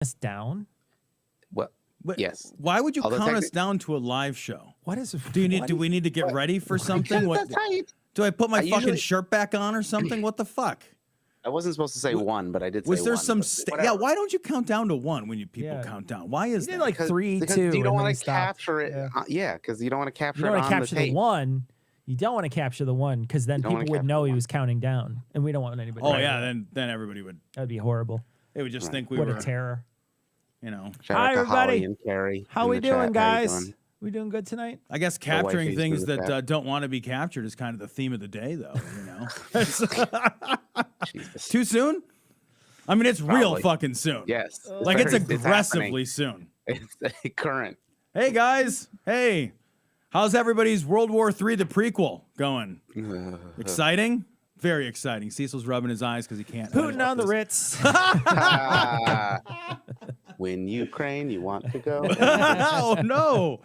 us down? Well, yes. Why would you count us down to a live show? What is? Do we need to get ready for something? What? Do I put my fucking shirt back on or something? What the fuck? I wasn't supposed to say one, but I did say one. Was there some... yeah, why don't you count down to one when people count down? Why is that? Like 3, 2, you don't want to capture it. Yeah, because you don't want to capture it on the tape. You don't want to capture the one. You don't want to capture the one because then people would know he was counting down, and we don't want anybody. Oh yeah, then everybody would. That'd be horrible. They would just think we were. What a terror. You know. Hi everybody. And Carrie How we doing, guys? We doing good tonight? I guess capturing things that don't want to be captured is kind of the theme of the day, though. You know. Too soon? I mean, it's real fucking soon. Yes. Like it's aggressively soon. It's current. Hey guys. Hey. How's everybody's World War III, the prequel, going? Exciting? Very exciting. Cecil's rubbing his eyes because he can't. Putin on the Ritz. When Ukraine, you want to go? Oh, no.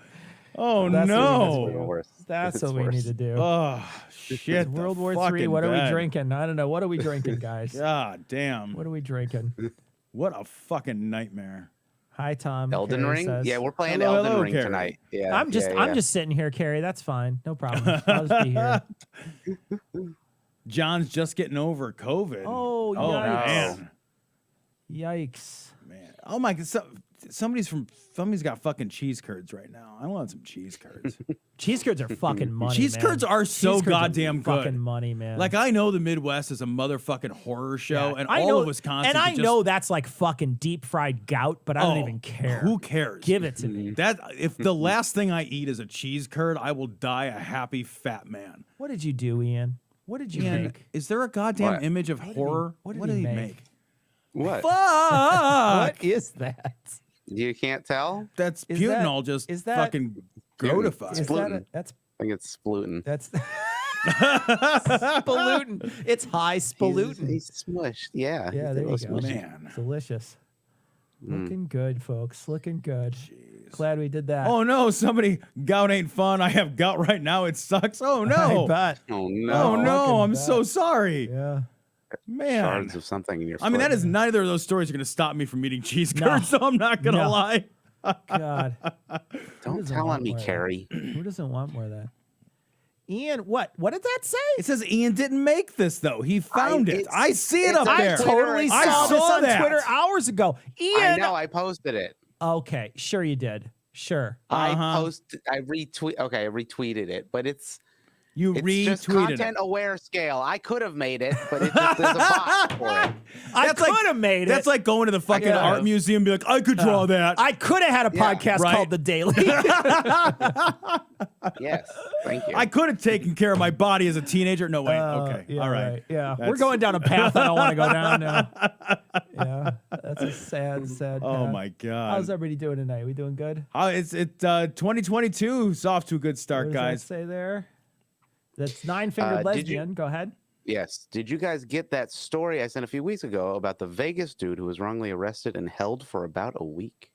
Oh, no. That's what we need to do. Oh, shit. World War III, what are we drinking? I don't know. What are we drinking, guys? God damn. What are we drinking? What a fucking nightmare. Hi, Tom. Elden Carrie Ring? says. Yeah, we're playing Elden Ring Carrie. tonight. Yeah, I'm just sitting here, Carrie. That's fine. No problem. I'll just be here. John's just getting over COVID. Oh, yikes. Man. Yikes. Man. Oh, my God. Somebody's got fucking cheese curds right now. I want some cheese curds. Cheese curds are fucking money, Cheese curds are so goddamn good. Fucking money, man. Like, I know the Midwest is a motherfucking horror show, and all of Wisconsin. And I know that's like fucking deep fried gout, but I don't even care. Who cares? Give it to me. That if the last thing I eat is a cheese curd, I will die a happy fat man. What did you do, Ian? What did you make? Is there a goddamn image of horror? What did he make? What? Fuck! What is that? You can't tell? That's butanol just fucking gratified. I think it's splootin. That's spalootin. It's high spalootin. He's smushed. Yeah. Yeah, there you go. Man. Delicious. Looking good, folks. Looking good. Jeez. Glad we did that. Oh, no. Gout ain't fun. I have gout right now. It sucks. Oh, no. I bet. Oh, no. Oh, no. I'm so sorry. Yeah. Man. Shards of something in your foot. I mean, that is neither of those stories are going to stop me from eating cheese curds, so I'm not going to lie. God. Don't tell on me, Carrie. Who doesn't want more of that? Ian, what? What did that say? It says Ian didn't make this, though. He found it. I see it up there. I totally saw this on Twitter hours ago. Ian. I know. I posted it. Okay. Sure you did. Sure. I retweeted it, but it's just retweeted content aware scale. I could have made it, but there's a box for it. I could have made it. That's like going to the fucking art museum and be like, I could draw that. I could have had a podcast called The Daily. Yes, thank you. I could have taken care of my body as a teenager. No, wait. Okay. Yeah, all right. Yeah. We're going down a path I don't want to go down now. Yeah. That's a sad Oh, path. my God. How's everybody doing tonight? We doing good? It's 2022 is off to a good start, What does guys. that say there? That's nine-fingered lesbian. Go ahead. Yes. Did you guys get that story I sent a few weeks ago about the Vegas dude who was wrongly arrested and held for about a week?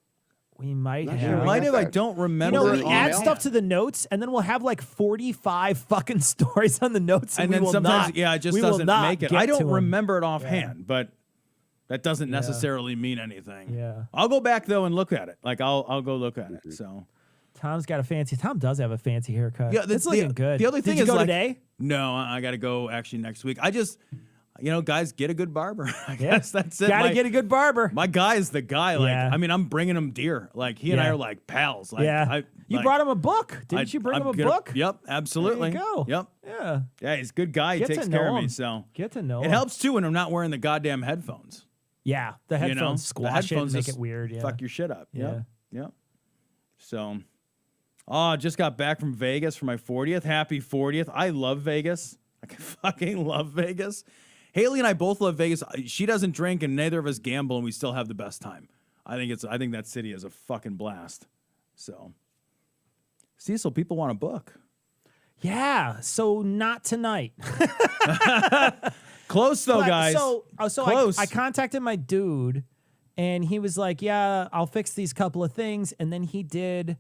We might Not have. sure. Might have. I don't remember. We add stuff to the notes, and then we'll have like 45 fucking stories on the notes, and then sometimes, it just doesn't make it. I don't remember it offhand, but that doesn't necessarily mean anything. Yeah. I'll go back though and look at it. Like I'll go look at it. So. Tom's got a fancy. Tom does have a fancy haircut. Yeah, it's looking good. The other thing Did you is go like, today? No, I got to go actually next week. I just, guys, get a good barber. I guess that's it. Gotta get a good barber. My guy is the guy. Like, I mean, I'm bringing him deer. Like he and I are like pals. Like, you brought him a book. Didn't you bring him a book? Yep, absolutely. There you go. Yep. Yeah. Yeah, he's a good guy. He takes care of me. So get to know him. It helps too when I'm not wearing the goddamn headphones. Yeah, the headphones squash the headphones it, make it weird. Yeah. Fuck your shit up. Yeah. Yep. So. Oh, just got back from Vegas for my 40th. Happy 40th. I love Vegas. I fucking love Vegas. Haley and I both love Vegas. She doesn't drink and neither of us gamble and we still have the best time. I think that city is a fucking blast. So, Cecil, people want a book. Yeah, so not tonight. Close though, guys. So close. I contacted my dude and he was like, yeah, I'll fix these couple of things. And then he did...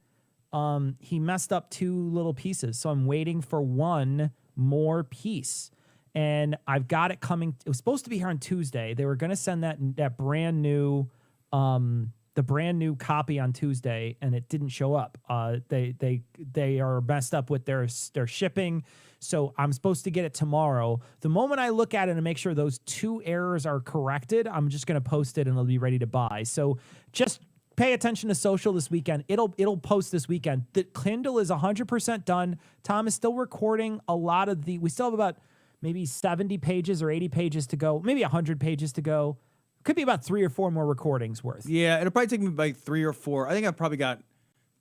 he messed up 2 little pieces. So I'm waiting for one more piece. And I've got it coming. It was supposed to be here on Tuesday. They were going to send that brand new the brand new copy on Tuesday, and it didn't show up. They are messed up with their shipping, so I'm supposed to get it tomorrow. The moment I look at it and make sure those 2 errors are corrected, I'm just going to post it and it'll be ready to buy. So just pay attention to social this weekend. It'll post this weekend. The Kindle is 100% done. Tom is still recording a lot of we still have about maybe 70 pages or 80 pages to go, maybe 100 pages to go. Could be about 3 or 4 more recordings worth. Yeah, it'll probably take me like 3 or 4. I think I've probably got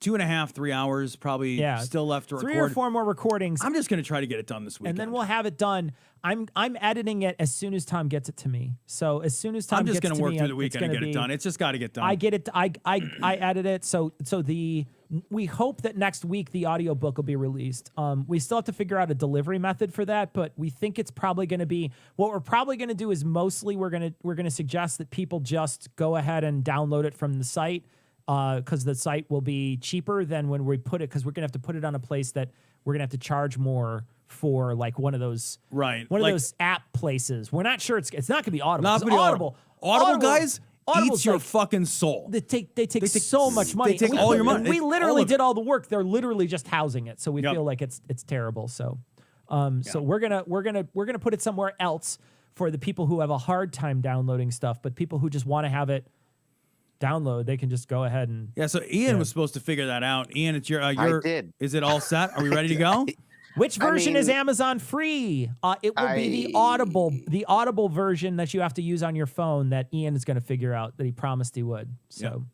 2.5, 3 hours probably still left to record. 3 or 4 more recordings. I'm just going to try to get it done this weekend. And then we'll have it done. I'm editing it as soon as Tom gets it to me. So as soon as Tom gets it to me, I'm just going to work through the weekend and get it done. It's just got to get done. I get it. I edit it. So we hope that next week the audiobook will be released. We still have to figure out a delivery method for that, but we think it's probably going to be, what we're probably going to do is mostly we're going to suggest that people just go ahead and download it from the site, because the site will be cheaper than when we put it, because we're going to have to put it on a place that we're going to have to charge more for, like one of those those app places. We're not sure it's not going to be Audible. Not Audible. Audible, guys, eats your fucking soul. They take so much money. They take all your money. We literally did all the work. They're literally just housing it, so we feel like it's terrible. So, so we're gonna put it somewhere else for the people who have a hard time downloading stuff, but people who just want to have it download, they can just go ahead and. Yeah. So Ian was supposed to figure that out. Ian, it's your. I did. Is it all set? Are we ready to go? Which version is Amazon free? It will be the Audible version that you have to use on your phone that Ian is going to figure out, that he promised he would. So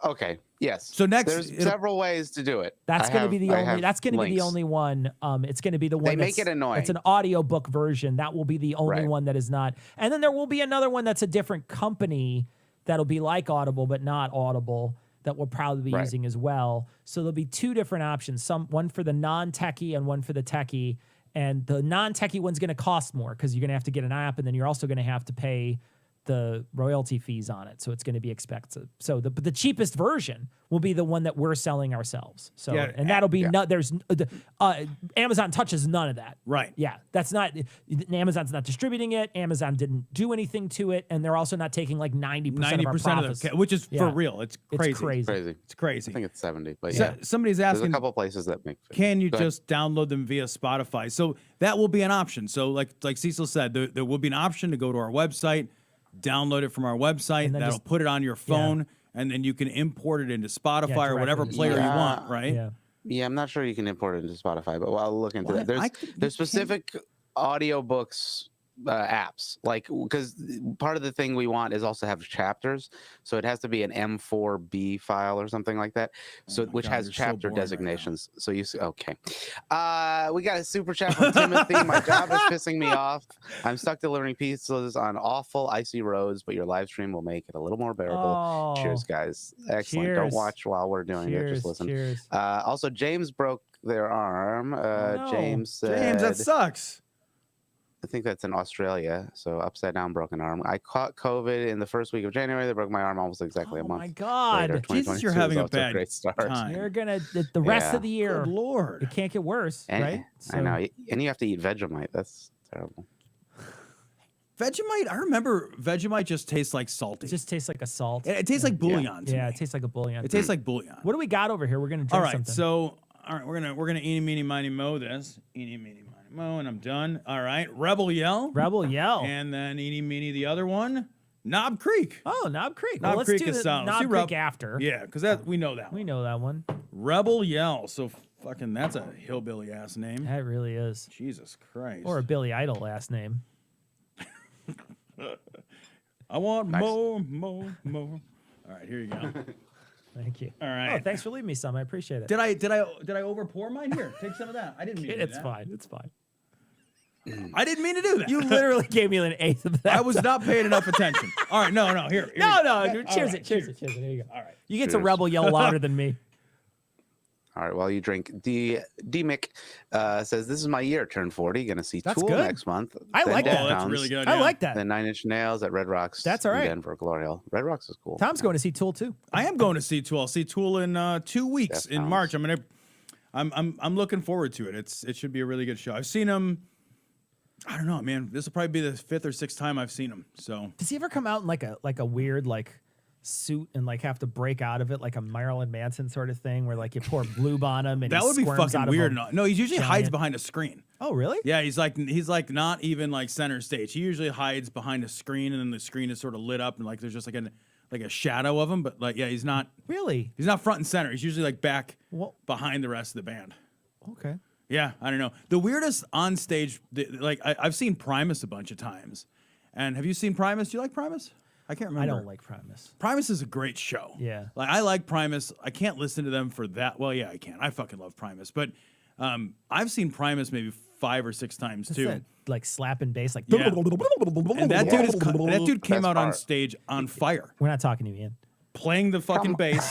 okay, yes. So there's several ways to do it. That's going to be the only. That's going to be the only one. It's going to be the one. They make it annoying. It's an audiobook version. That will be the only one that is not. And then there will be another one that's a different company that'll be like Audible but not Audible, that we'll probably be using as well. So there'll be 2 different options, one for the non-techie and one for the techie. And the non-techie one's going to cost more because you're going to have to get an app, and then you're also going to have to pay the royalty fees on it. So it's going to be expensive. So the cheapest version will be the one that we're selling ourselves. So and that'll be Amazon touches none of that. Right. Yeah. That's not, Amazon's not distributing it. Amazon didn't do anything to it, and they're also not taking like 90% of our profits. Which is for real. It's crazy. It's crazy. I think it's 70, but somebody's asking. There's a couple places that make. Can you just download them via Spotify? So that will be an option. So like Cecil said, there will be an option to go to our website, download it from our website. That'll put it on your phone, and then you can import it into Spotify or whatever player you want, right? Yeah, I'm not sure you can import it into Spotify, but I'll look into that. There's specific audiobooks apps, like, because part of the thing we want is also have chapters, so it has to be an M4B file or something like that, which has chapter designations. So you see, okay, we got a super chat from Timothy. My job is pissing me off. I'm stuck delivering pizzas on awful icy roads, but your live stream will make it a little more bearable. Cheers, guys. Excellent. Don't watch while we're doing it, just listen. Also, James broke their arm. James said, James, that sucks. I think that's in Australia. So upside down broken arm. I caught COVID in the first week of January. They broke my arm almost exactly a month. Oh my God. Later. Jesus, you're having a bad start. You're going to, the rest of the year. Good Lord. It can't get worse, right? I know. And you have to eat Vegemite. That's terrible. Vegemite, I remember Vegemite just tastes like salty. It just tastes like a salt. It tastes like bouillon. Yeah, it tastes like a bouillon. It tastes like bouillon. What do we got over here? We're going to drink something. So, all right, we're gonna eeny, meeny, miny, mo this. Eeny, meeny, miny, mo, and I'm done. All right, Rebel Yell. And then eeny, meeny, the other one, Knob Creek. Oh, Knob Creek. Knob Creek is solid. Knob Creek after. Yeah, because we know that one. We know that one. Rebel Yell. So fucking, that's a hillbilly ass name. That really is. Jesus Christ. Or a Billy Idol last name. I want more. All right, here you go. Thank you. All right. Oh, thanks for leaving me some. I appreciate it. Did I over pour mine? Here, take some of that. I didn't mean to do that. It's fine. It's fine. I didn't mean to do that. You literally gave me an eighth of that. I was not paying enough attention. All right, no, here. No, cheers it. There you go. All right. You get to Rebel Yell louder than me. All right, while you drink, D-Mick says, this is my year, turn 40. Going to see Tool next month. I like that. Oh, that's really good. I like that. Then 9 Inch Nails at Red Rocks. That's all right. In Denver, Glory Hole. Red Rocks is cool. Tom's going to see Tool too. I am going to see Tool. I'll see Tool in 2 weeks in March. I'm looking forward to it. It should be a really good show. I've seen him. I don't know, man. This will probably be the 5th or 6th time I've seen him. So does he ever come out in like a weird suit and like have to break out of it like a Marilyn Manson sort of thing, where like you pour lube on him and That he would be squirms fucking out of weird. a No, he usually hides giant- behind a screen. Oh, really? Yeah, he's like not even like center stage. He usually hides behind a screen, and then the screen is sort of lit up, and like there's just like a shadow of him. But like, yeah, he's not Really? front and center. He's usually like back Well, behind the rest of the band. okay. Yeah, I don't know. The weirdest on stage, like I've seen Primus a bunch of times. And have you seen Primus? Do you like Primus? I can't remember. I don't like Primus. Primus is a great show. Yeah. Like I like Primus. I can't listen to them for that. Well, yeah, I can. I fucking love Primus. But I've seen Primus maybe 5 or 6 times That's too. that, like slapping bass, like. Yeah. And that dude came Best out on part. stage on fire, We're not talking to you, Ian. playing the fucking bass.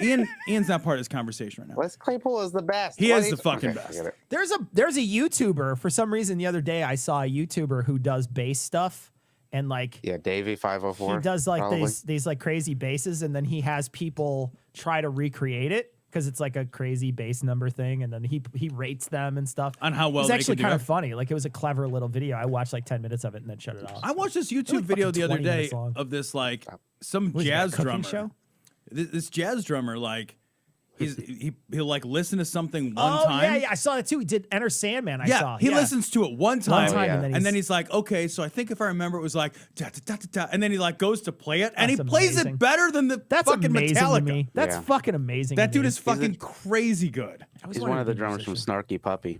Ian's not part of this conversation right now. Les Claypool is the best. He What is are you- the fucking Okay, I best. get it. There's a YouTuber, for some reason the other day I saw a YouTuber who does bass stuff, and like Yeah, Davey 504. he does like probably. these like crazy basses, and then he has people try to recreate it because it's like a crazy bass number thing, and then he rates them and stuff. On how well it's they actually can do kind it. of funny. Like it was a clever little video. I watched like 10 minutes of it and then shut it off. I watched this YouTube like video fucking the other 20 day minutes long. of this like some What is it, jazz a cooking drummer. show? This jazz drummer like he'll like listen to something one Oh time. yeah, I saw that too. He did Enter Sandman. I Yeah, saw. he listens to it one time, time, yeah. and then he's like, okay, so I think if I remember, it was like da da da da da, and then he like goes to play it, and he That's plays amazing. it better than the That's fucking amazing Metallica. to me. That's Yeah. fucking amazing. That to dude me. is fucking crazy good. I always He's wanted one to of the be a drummers from musician. Snarky Puppy.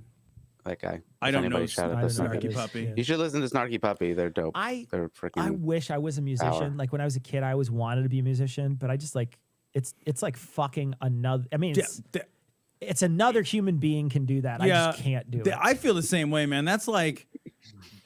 That guy. I If don't know anybody shouted I at don't know Snarky who Snarky that is. Puppy. Yeah. You should listen to Snarky Puppy. They're dope. They're freaking. I wish I was a musician. power. Like when I was a kid, I always wanted to be a musician, but I just like it's like fucking another. I mean, it's another human being can do that. I just can't do it. I feel the same way, man.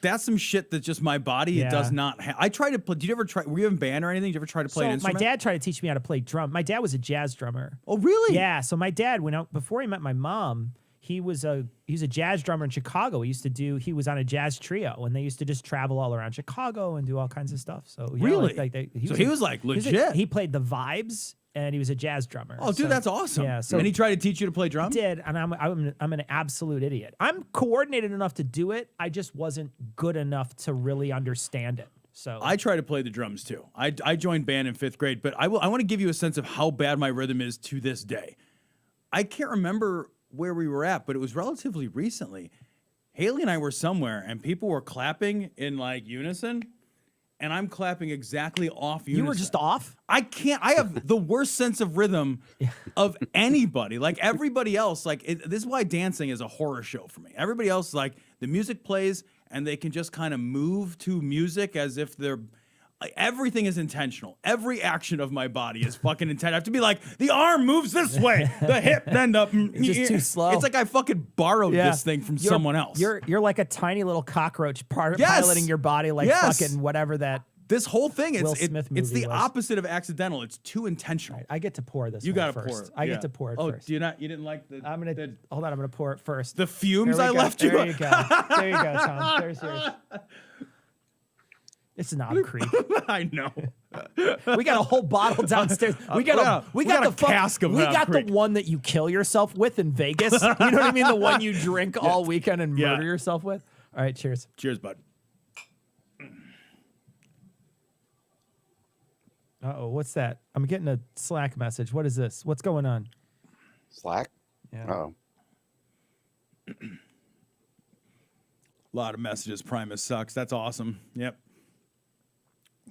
That's some shit that just my body it does Yeah. not have. I tried to play. Did you ever try? Were you in band or anything? Did you ever try to play an So my instrument? dad tried to teach me how to play drum. My dad was a jazz drummer. Oh, really? Yeah. So my dad went out before he met my mom. He was a jazz drummer in Chicago. He was on a jazz trio, and they used to just travel all around Chicago and do all kinds of stuff. So yeah, Really? He was like he was legit. he played the vibes, and he was a jazz drummer. Oh, dude, So- that's awesome. Yeah. So and he tried to teach you to play drum. did, and I'm an absolute idiot. I'm coordinated enough to do it. I just wasn't good enough to really understand it. So I try to play the drums too. I joined band in 5th grade, but I want to give you a sense of how bad my rhythm is to this day. I can't remember where we were at, but it was relatively recently. Haley and I were somewhere, and people were clapping in like unison, and I'm clapping exactly off unison. you were just off. I have the worst sense of rhythm of anybody. Like everybody else, this is why dancing is a horror show for me. Everybody else, like the music plays and they can just kind of move to music as if they're like, everything is intentional. Every action of my body is fucking intentional. I have to be like, the arm moves this way, the hip bend up. It's just too slow. It's like I fucking borrowed Yeah. this thing from You're- someone else. You're like a tiny little cockroach Yes. piloting your body like Yes. fucking whatever that. This whole thing, Will it's Smith it's the movie was. opposite of accidental. It's too intentional. I get to pour this. You one gotta first. pour it. I Yeah. get to pour it Oh, first. you didn't like the I'm gonna hold on. I'm gonna pour it first. the fumes There I we go. left you. There you go. There you go, Tom. There's yours. It's a Knob Creek. I know. We got a whole bottle downstairs. We got we got a cask of We Knob got Creek. the one that you kill yourself with in Vegas. You know what I mean? The one you drink all weekend and Yeah. murder yourself with. All right, cheers. Cheers, bud. Uh-oh, what's that? I'm getting a Slack message. What is this? What's going on? Slack. Yeah. Oh, A lot of messages. Primus sucks. That's awesome. Yep.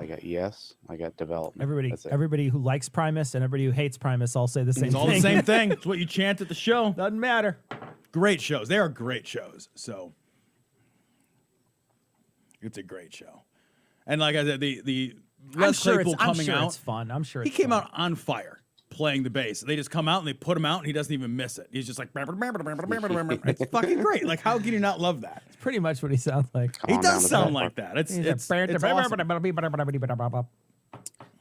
I got yes. I got development. Everybody, That's it. everybody who likes Primus and everybody who hates Primus all say the same It's all thing. the same thing. It's what you chant at the show. Doesn't matter. Great shows. They are great shows. So it's a great show. And like I said, the Les Claypool coming out. It's fun. I'm sure He it's came fun. out on fire playing the bass. They just come out and they put him out and he doesn't even miss it. He's just like, it's fucking great. Like, how can you not love that? It's pretty much what he sounds like. Calm He down does the sound tempo. like that. It's He's awesome.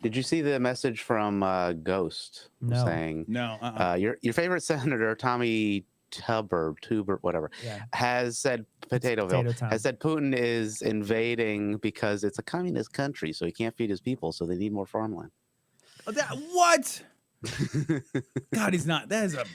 Did you see the message from Ghost No. saying No, your favorite senator Tommy Tuber, whatever, Yeah. has said Potato Town. has said Putin is invading because it's a communist country, so he can't feed his people, so they need more farmland. What? God, he's not. That is a.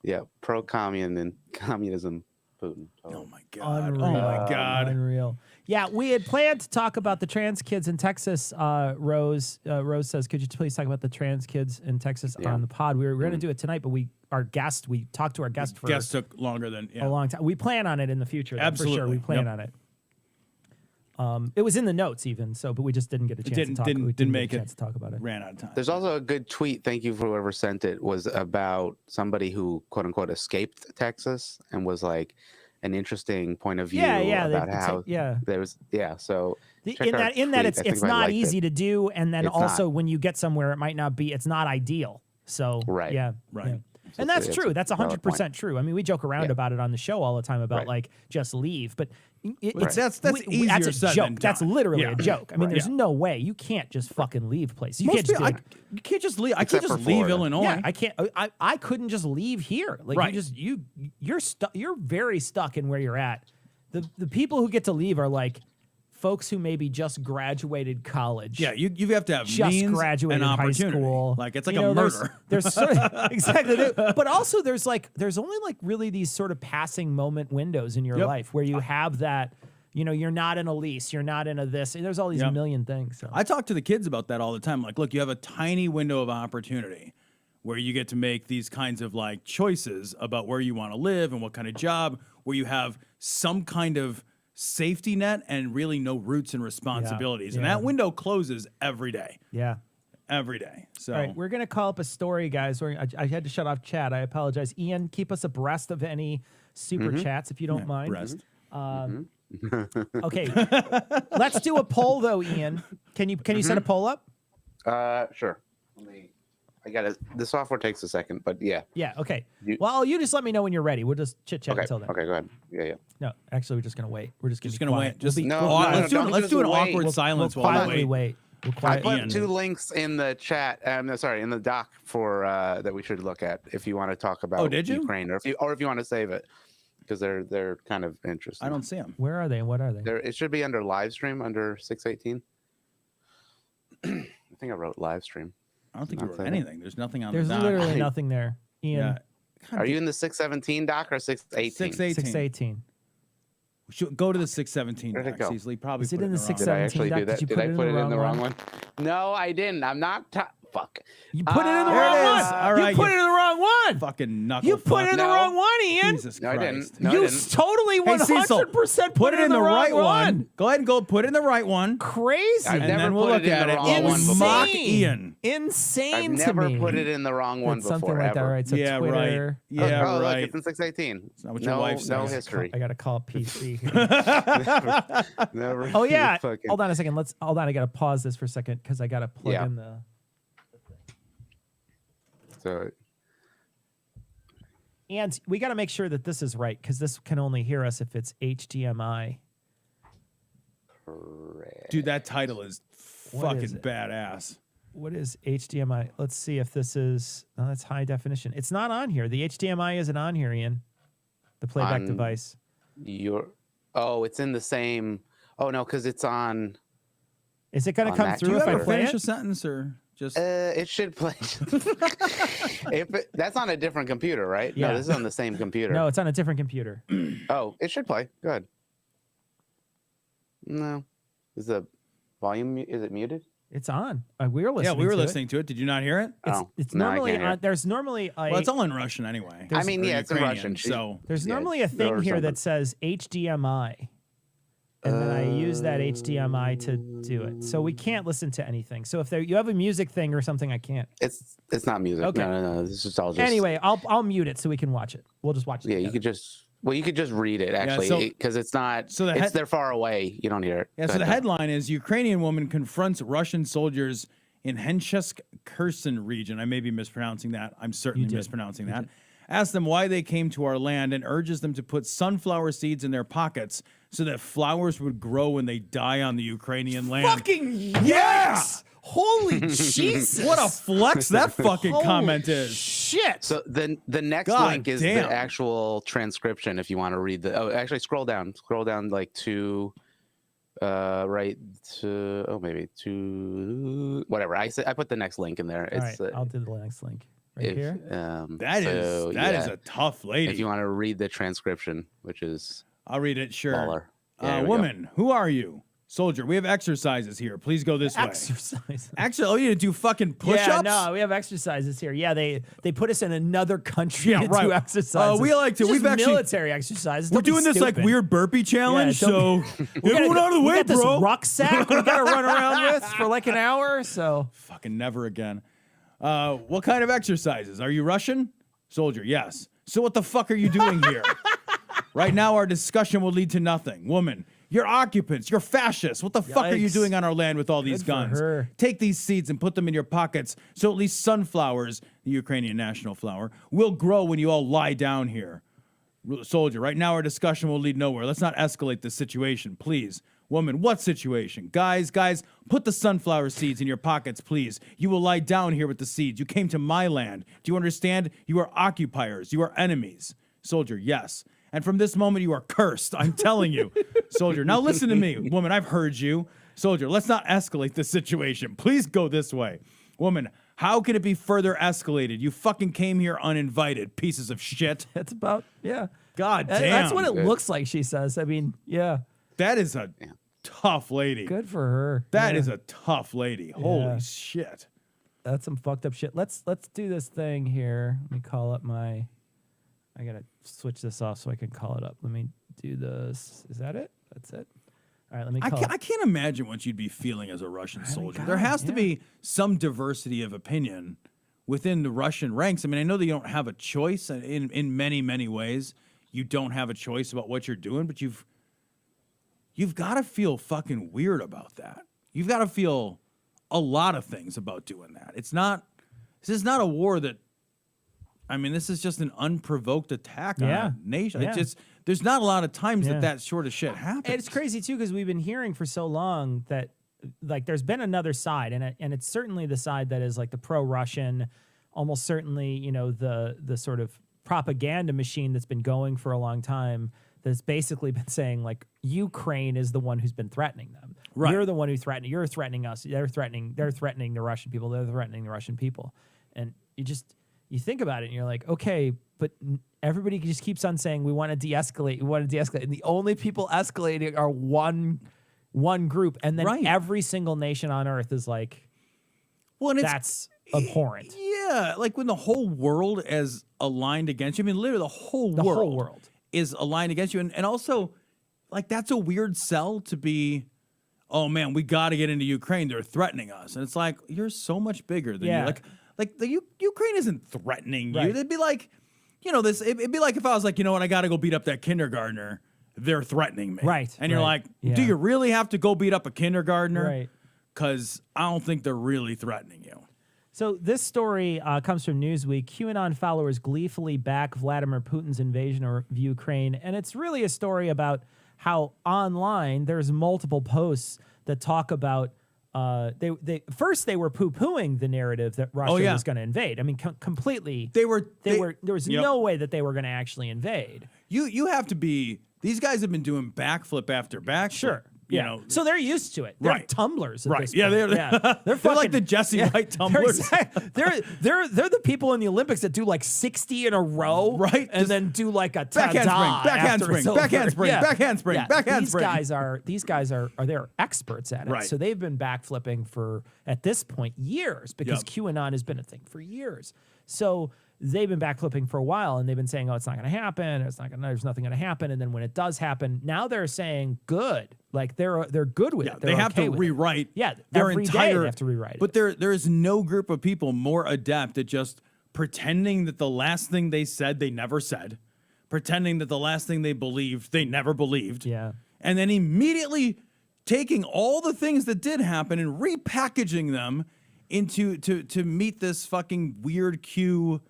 Yeah, pro-commun and communism Putin. Oh my God. Unreal. Oh my God. Unreal. Yeah, we had planned to talk about the trans kids in Texas. Rose says, could you please talk about the trans kids in Texas on the pod? We were going to do it tonight, but we talked to our guest for Guest took longer than a long time. We plan on it in the future. Though, Absolutely. For sure. We plan on it. It was in the notes even, but we just didn't get a chance to talk. Didn't make a chance to talk about it. Ran out of time. There's also a good tweet. Thank you for whoever sent it. Was about somebody who quote unquote escaped Texas and was like an interesting point of view about how there was So in that it's not easy to do, and then also when you get somewhere, it might not be. It's not ideal. So right. Yeah. And that's true. That's 100% true. I mean, we joke around about it on the show all the time about like just leave, but that's easier that's a said joke. than That's done. literally a joke. I mean, there's no way you can't just fucking leave places. You can't just you can't just leave. I can't Except just for leave Florida. Illinois. Yeah, I can't. I couldn't just leave here. Like you're stuck. You're very stuck in where you're at. The people who get to leave are like folks who maybe just graduated college. Yeah, you have to have just means graduated and high opportunity. school. Like it's like a murder. There's exactly, but also there's only like really these sort of passing moment windows in your life where you have that. You know, you're not in a lease, you're not in a this. There's all these million things. So. I talk to the kids about that all the time. Like, look, you have a tiny window of opportunity where you get to make these kinds of like choices about where you want to live and what kind of job, where you have some kind of safety net and really no roots and responsibilities. And that window closes every day. Yeah. Every day. So all right, we're going to call up a story, guys. I had to shut off chat. I apologize. Ian, keep us abreast of any super chats if you don't mind. Breast. Okay. Let's do a poll though, Ian. Can you set a poll up? Sure. I got it. The software takes a second, but yeah. Yeah. Okay. Well, you just let me know when you're ready. We'll just chit chat Okay. until then. Okay. Go ahead. Yeah. No, actually, we're just gonna wait. We're just gonna wait. Let's do an awkward silence we'll while we quietly wait. We'll I quietly put 2 links in the chat. In the doc for that we should look at if you want to talk about did you? Ukraine, or if you want to save it, because they're kind of interesting. I don't see them. Where are they? What are they? It should be under live stream under 618. I think I wrote live stream. I don't think you wrote anything. There's nothing on There's the doc. literally nothing there. Ian. Yeah. Are you in the 617 doc or 618? 618. Go to the 617 Where'd it doc, go? Cecily. Probably Is it put in the wrong. Did I 617 actually doc? do that? Did you Did I put it in the wrong one? No, I didn't. I'm not. Fuck. You put it in the There wrong it one. is. All right, you put it in the wrong one. Fucking knuckle. You put it in the No. wrong one, Ian. Jesus No, I Christ. didn't. No, I You didn't. totally Hey, Cecil, 100% put it in the wrong right one. Go ahead and put it in the right one. Crazy. I've And never then we'll put look it in at the it. wrong And one before. mock Ian. Insane I've to never me. put it in the wrong one It's before. something like that, ever. right? So Yeah, Twitter. right. Yeah, oh, right. Look, it's in 618. That's not what your wife No says. history. I gotta call up PC. Never Oh yeah. fucking- Hold on a second. Hold on. I gotta pause this for a second because I gotta plug in the. So And we got to make sure that this is right because this can only hear us if it's HDMI. correct. Dude, that title is What fucking is it? badass. What is HDMI? Let's see if this is. Oh, that's high definition. It's not on here. The HDMI isn't on here, Ian. The playback device. It's in the same. Oh no, because it's on. Is it going to on come that through if I computer. play Finish a it? sentence or just It should play. That's on a different computer, right? Yeah. No, this is on the same computer. No, it's on a different computer. Oh, it should play. Good. No, is the volume? Is it muted? It's on. We were listening. we were to listening to it. Did you not hear it? It's No, I normally can't hear. on. There's normally a. Well, it's all in Russian anyway. I mean, Or yeah, it's in Ukrainian, Russian. So There's Yeah, normally a or thing here something. that says HDMI. And then I use that HDMI to do it. So we can't listen to anything. So if you have a music thing or something, I can't. It's not music. Okay. No. This is all just. Anyway, I'll mute it so we can watch it. We'll just watch it. Yeah, you could just. Well, you could just read it actually, because it's not. So they're far away. You don't hear it. yeah. Go So the ahead. headline is Ukrainian woman confronts Russian soldiers in Henchesk Kherson region. I may be mispronouncing that. I'm certainly mispronouncing that. Asks them why they came to our land and urges them to put sunflower seeds in their pockets so that flowers would grow when they die on the Ukrainian land. Fucking yes! Holy Jesus! What a flex that fucking Holy comment is. Shit! So the next God link is damn. the actual transcription. If you want to read the. Oh, actually, scroll down like to. Right to maybe to whatever I put the next link in there. All It's right, I'll do the next link right here. That is a tough lady. If you want to read the transcription, which is I'll read it. Sure. baller. Woman, who are you? Soldier, we have exercises here. Please go this way. Exercise. Actually, you need to do fucking push-ups? Yeah, no, we have exercises here. Yeah, they put us in another country to do exercises. We like to. It's We've just actually military exercises. We're doing this like weird burpee challenge. Yeah, so everyone out of the way, we got bro. This rucksack we gotta run around with for like an hour. So fucking never again. What kind of exercises? Are you Russian? Soldier, yes. So what the fuck are you doing here? Right now, our discussion will lead to nothing. Woman, you're occupants. You're fascists. What the fuck are you doing on our land with all these guns? Take these seeds and put them in your pockets so at least sunflowers, the Ukrainian national flower, will grow when you all lie down here. Soldier, right now our discussion will lead nowhere. Let's not escalate this situation, please. Woman, what situation? Guys, put the sunflower seeds in your pockets, please. You will lie down here with the seeds. You came to my land. Do you understand? You are occupiers. You are enemies. Soldier, yes. And from this moment, you are cursed. I'm telling you. Soldier, now listen to me. Woman, I've heard you. Soldier, let's not escalate this situation. Please go this way. Woman, how can it be further escalated? You fucking came here uninvited, pieces of shit. that's about, yeah. God damn. That's what it looks like, she says. I mean, yeah. That is a tough lady. Good for her. That is a tough lady. Holy shit. That's some fucked up shit. Let's do this thing here. Let me call up my... I gotta switch this off so I can call it up. Let me do this. Is that it? That's it. All right, let me call I can't imagine what you'd be feeling as a Russian soldier. There has to be some diversity of opinion within the Russian ranks. I mean, I know that you don't have a choice in many, many ways. You don't have a choice about what you're doing, but you've got to feel fucking weird about that. You've got to feel a lot of things about doing that. This is not a war that, I mean, this is just an unprovoked attack on a nation. Yeah. It's just, there's not a lot of times that sort of shit happens. And it's crazy too, because we've been hearing for so long that like there's been another side, and it's certainly the side that is like the pro-Russian, almost certainly, you know, the sort of propaganda machine that's been going for a long time, that's basically been saying like Ukraine is the one who's been threatening them. Right. You're the one who threatened. You're threatening us. They're threatening the Russian people. They're threatening the Russian people. And you think about it and you're like, okay, but everybody just keeps on saying we want to de-escalate. We want to de-escalate. And the only people escalating are one group. And then every single nation on earth is like, well, and that's abhorrent. Yeah. Like when the whole world is aligned against you. I mean, literally the whole world is aligned against you. And also, like, that's a weird sell to be, oh man, we got to get into Ukraine. They're threatening us. And it's like, you're so much bigger than you. Like the Ukraine isn't threatening you. It'd be like, you know, it'd be like if I was like, you know what, I got to go beat up that kindergartner. They're threatening me. Right. And you're like, do you really have to go beat up a kindergartner? Right. Because I don't think they're really threatening you. So this story comes from Newsweek. QAnon followers gleefully back Vladimir Putin's invasion of Ukraine. And it's really a story about how online there's multiple posts that talk about they were poo-pooing the narrative that Russia was going to invade. I mean, completely. There was no way that they were going to actually invade. You have to be. These guys have been doing backflip after backflip. Sure. You know, so they're used to it. They're tumblers. At this point. Yeah, they're fucking, like the Jesse White tumblers. They're the people in the Olympics that do like 60 in a row, right? And then do like a backhand spring. These guys are they're experts at it. Right. So they've been backflipping for at this point years because QAnon has been a thing for years. So they've been backflipping for a while, and they've been saying, "Oh, it's not going to happen. There's nothing going to happen." And then when it does happen, now they're saying, "Good." Like they're good with it. They have to rewrite. Their entire. They have to rewrite it. But there is no group of people more adept at just pretending that the last thing they said they never said, pretending that the last thing they believed they never believed. Yeah. And then immediately taking all the things that did happen and repackaging them into to meet this fucking weird Q.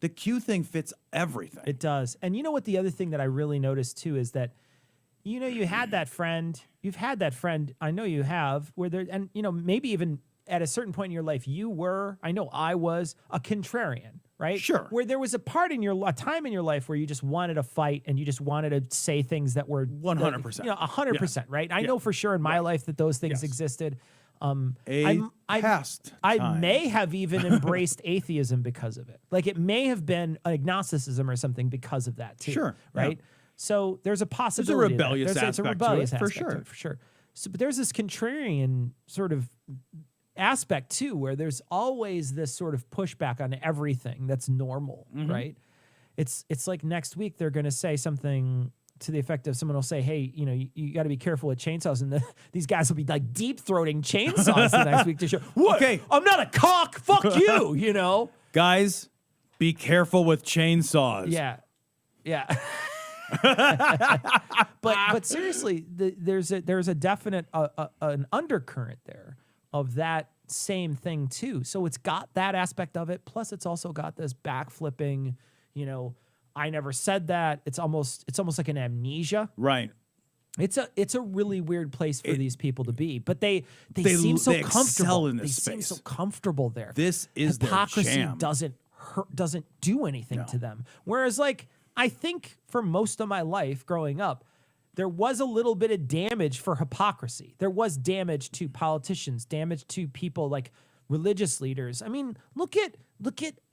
The Q thing fits everything. It does. And you know what the other thing that I really noticed too is that, you know, you've had that friend, I know you have, where there, and you know, maybe even at a certain point in your life, I was a contrarian, right? Sure. Where there was a time in your life where you just wanted to fight and you just wanted to say things that were 100%. You know, 100%, right? I know for sure in my life that those things existed. I may have even embraced atheism because of it. Like it may have been agnosticism or something because of that too. Sure. Right. Yeah. So there's a possibility. rebellious It's a aspect rebellious to it, for aspect sure. for sure. So, but there's this contrarian sort of aspect too, where there's always this sort of pushback on everything that's normal, right? It's like next week they're going to say something to the effect of someone will say, hey, you know, you got to be careful with chainsaws. And these guys will be like deep throating chainsaws the next week to show, what? Okay, I'm not a cock. Fuck you, you know? Guys, be careful with chainsaws. Yeah. Yeah. but seriously, there's a definite an undercurrent there of that same thing too. So it's got that aspect of it. Plus it's also got this backflipping, you know, I never said that. It's almost like an amnesia. Right. It's a really weird place for these people to be, but they seem so comfortable in this space. Seem so space. comfortable there. This is hypocrisy their jam. doesn't do anything to them. Whereas, like, I think for most of my life growing up, there was a little bit of damage for hypocrisy. There was damage to politicians, damage to people like religious leaders. I mean, look at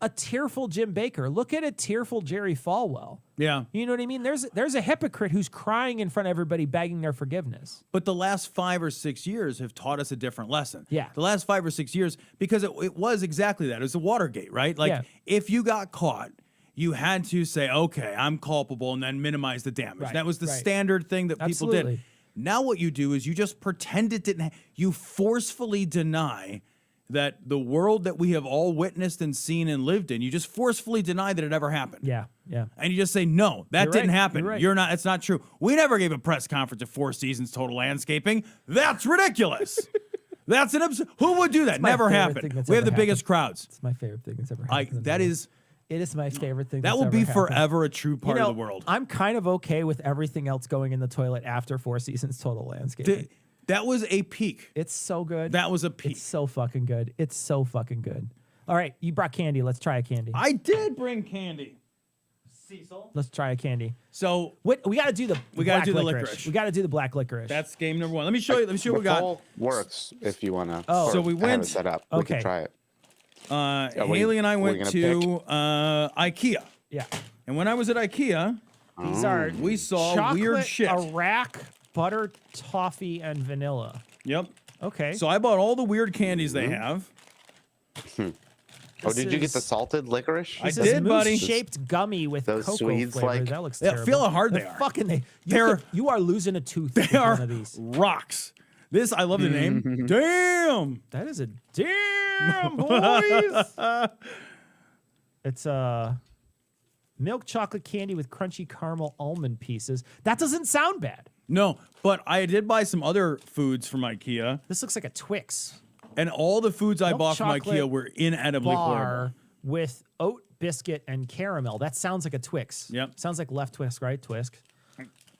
a tearful Jim Baker. Look at a tearful Jerry Falwell. Yeah. You know what I mean? There's a hypocrite who's crying in front of everybody begging their forgiveness. But the last 5 or 6 years have taught us a different lesson. Yeah. The last 5 or 6 years, because it was exactly that. It was the Watergate, right? Like, if you got caught, you had to say, okay, I'm culpable, and then minimize the damage. Right, That was the standard thing that people did. Now what you do is you just pretend it didn't. You forcefully deny that the world that we have all witnessed and seen and lived in, you just forcefully deny that it ever happened. Yeah, yeah. And you just say, no, that You're didn't right, happen. you're right. You're not, it's not true. We never gave a press conference at Four Seasons Total Landscaping. That's ridiculous. That's an who would do that? my Never favorite happened. thing that's We have ever the biggest crowds. It's my favorite thing that's ever happened. It is my favorite thing. That will be forever a true part of the world. I'm kind of okay with everything else going in the toilet after Four Seasons Total Landscaping. That was a peak. It's so good. That was a peak. It's so fucking good. It's so fucking good. All right, you brought candy. Let's try a candy. I did bring candy. Cecil. Let's try a candy. So we got to do the black licorice. We got to do the black licorice. That's game number 1. Let me show you. Let me show you what we got. Works if you want to. Oh, so we went. Set up. Okay. We can try it. Haley and I went to IKEA. Yeah. And when I was at IKEA, These are we saw chocolate, weird shit. Iraq, butter, toffee, and vanilla. Yep. Okay. So I bought all the weird candies they have. Oh, did you get the salted licorice? I did, buddy. Shaped gummy with Those cocoa Swedes flavor. like- That looks Yeah, terrible. feel how hard they They're are. Fucking you are losing a tooth. They with are one of these. rocks. This, I love the name. Damn. That is a damn boys. It's milk chocolate candy with crunchy caramel almond pieces. That doesn't sound bad. No, but I did buy some other foods from IKEA, This looks like a Twix and all the foods I Milk bought from chocolate IKEA were inedibly horrible. bar with oat biscuit and caramel. That sounds like a Twix. Yep. Sounds like left Twix, right? Twix.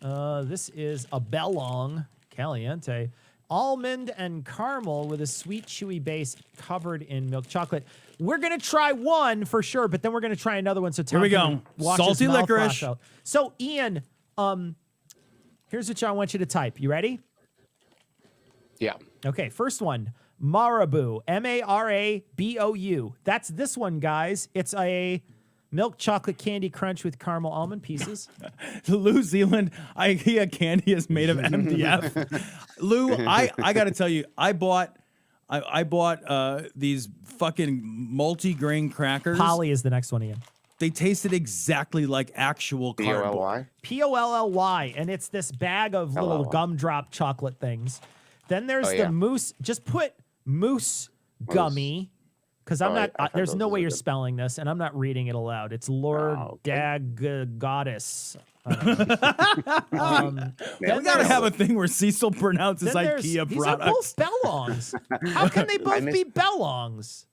This is a Bellong Caliente. Almond and caramel with a sweet, chewy base covered in milk chocolate. We're going to try one for sure, but then we're going to try another one. So Tom Here we can go. wash his Salty mouth licorice. out. So, Ian, here's what I want you to type. You ready? Yeah. Okay, first one. Marabou. Marabou. That's this one, guys. It's a milk chocolate candy crunch with caramel almond pieces. New Zealand IKEA candy is made of MDF. Lou, I got to tell you, I bought these fucking multi-grain crackers. Polly is the next one, Ian. They tasted exactly like actual cardboard. P-O-L-Y? Poll, and it's this bag of little gumdrop chocolate things. Then there's yeah. the mousse. Just put mousse gummy, because I'm not. I thought There's those no way were you're good. spelling this, and I'm not reading it aloud. It's Lord Goddess. We gotta have a thing where Cecil pronounces IKEA these products. are both Bellongs. How can they both be Bellongs?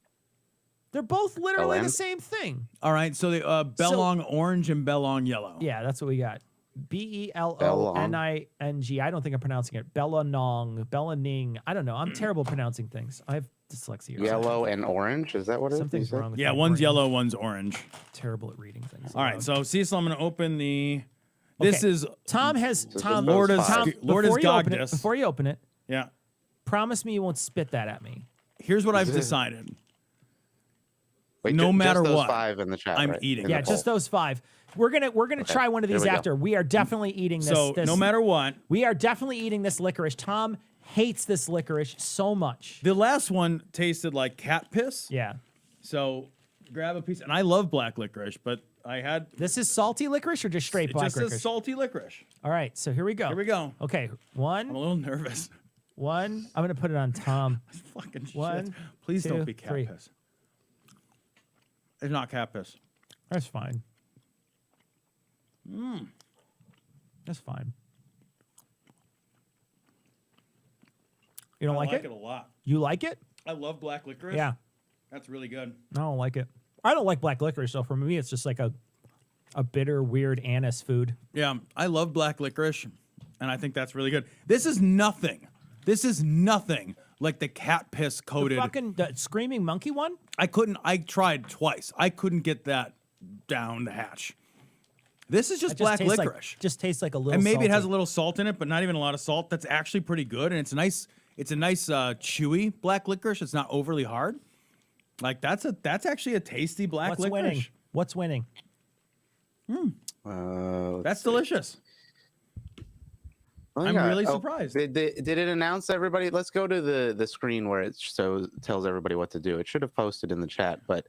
They're both literally the LM? same thing. All right, so the Bellong orange and Bellong yellow. Yeah, that's what we got. Belloning. I don't think I'm pronouncing it. Bellaning. I don't know. I'm terrible pronouncing things. I have dyslexia. or Yellow and orange? Is that what it is? Something's you said? wrong with Yeah, my one's brain. yellow, one's orange. Terrible at reading things. All right, so Cecil, I'm going to open the. This Okay. is Tom has Tom. Lord is- Tom, Lord is before you open it- Gogdus. Before you open it, yeah. promise me you won't spit that at me. Here's what I've decided. Wait, no matter just those what, 5 in the chat. I'm right? eating. In the Yeah, just poll. those 5. We're gonna try one of these Here we go. after. We are definitely eating this. So no matter what, we are definitely eating this licorice. Tom hates this licorice so much. the last one tasted like cat piss. Yeah. So grab a piece, and I love black licorice, but I had This is salty licorice or just straight it black just licorice? says salty licorice. All right, so here we go. Here we go. Okay, I'm a one. little nervous. I'm gonna put it on Tom. Fucking shit. One, Please two, don't be cat 3. piss. It's not cat piss. That's fine. That's fine. You don't I like like it? it a lot. You like it? I love black licorice. Yeah. That's really good. I don't like it. I don't like black licorice, so for me, it's just like a bitter, weird anise food. Yeah, I love black licorice, and I think that's really good. This is nothing. This is nothing like the cat piss coated. The screaming monkey one? I tried twice. I couldn't get that down the hatch. This is just black tastes licorice. Just tastes like a little. And maybe it has a salty. little salt in it, but not even a lot of salt. That's actually pretty good, and it's a nice chewy black licorice. It's not overly hard. Like that's actually a tasty black What's licorice. winning? What's winning? That's delicious. Oh, I'm yeah. really Oh, surprised. Did it announce everybody? Let's go to the screen where it tells everybody what to do. It should have posted in the chat, but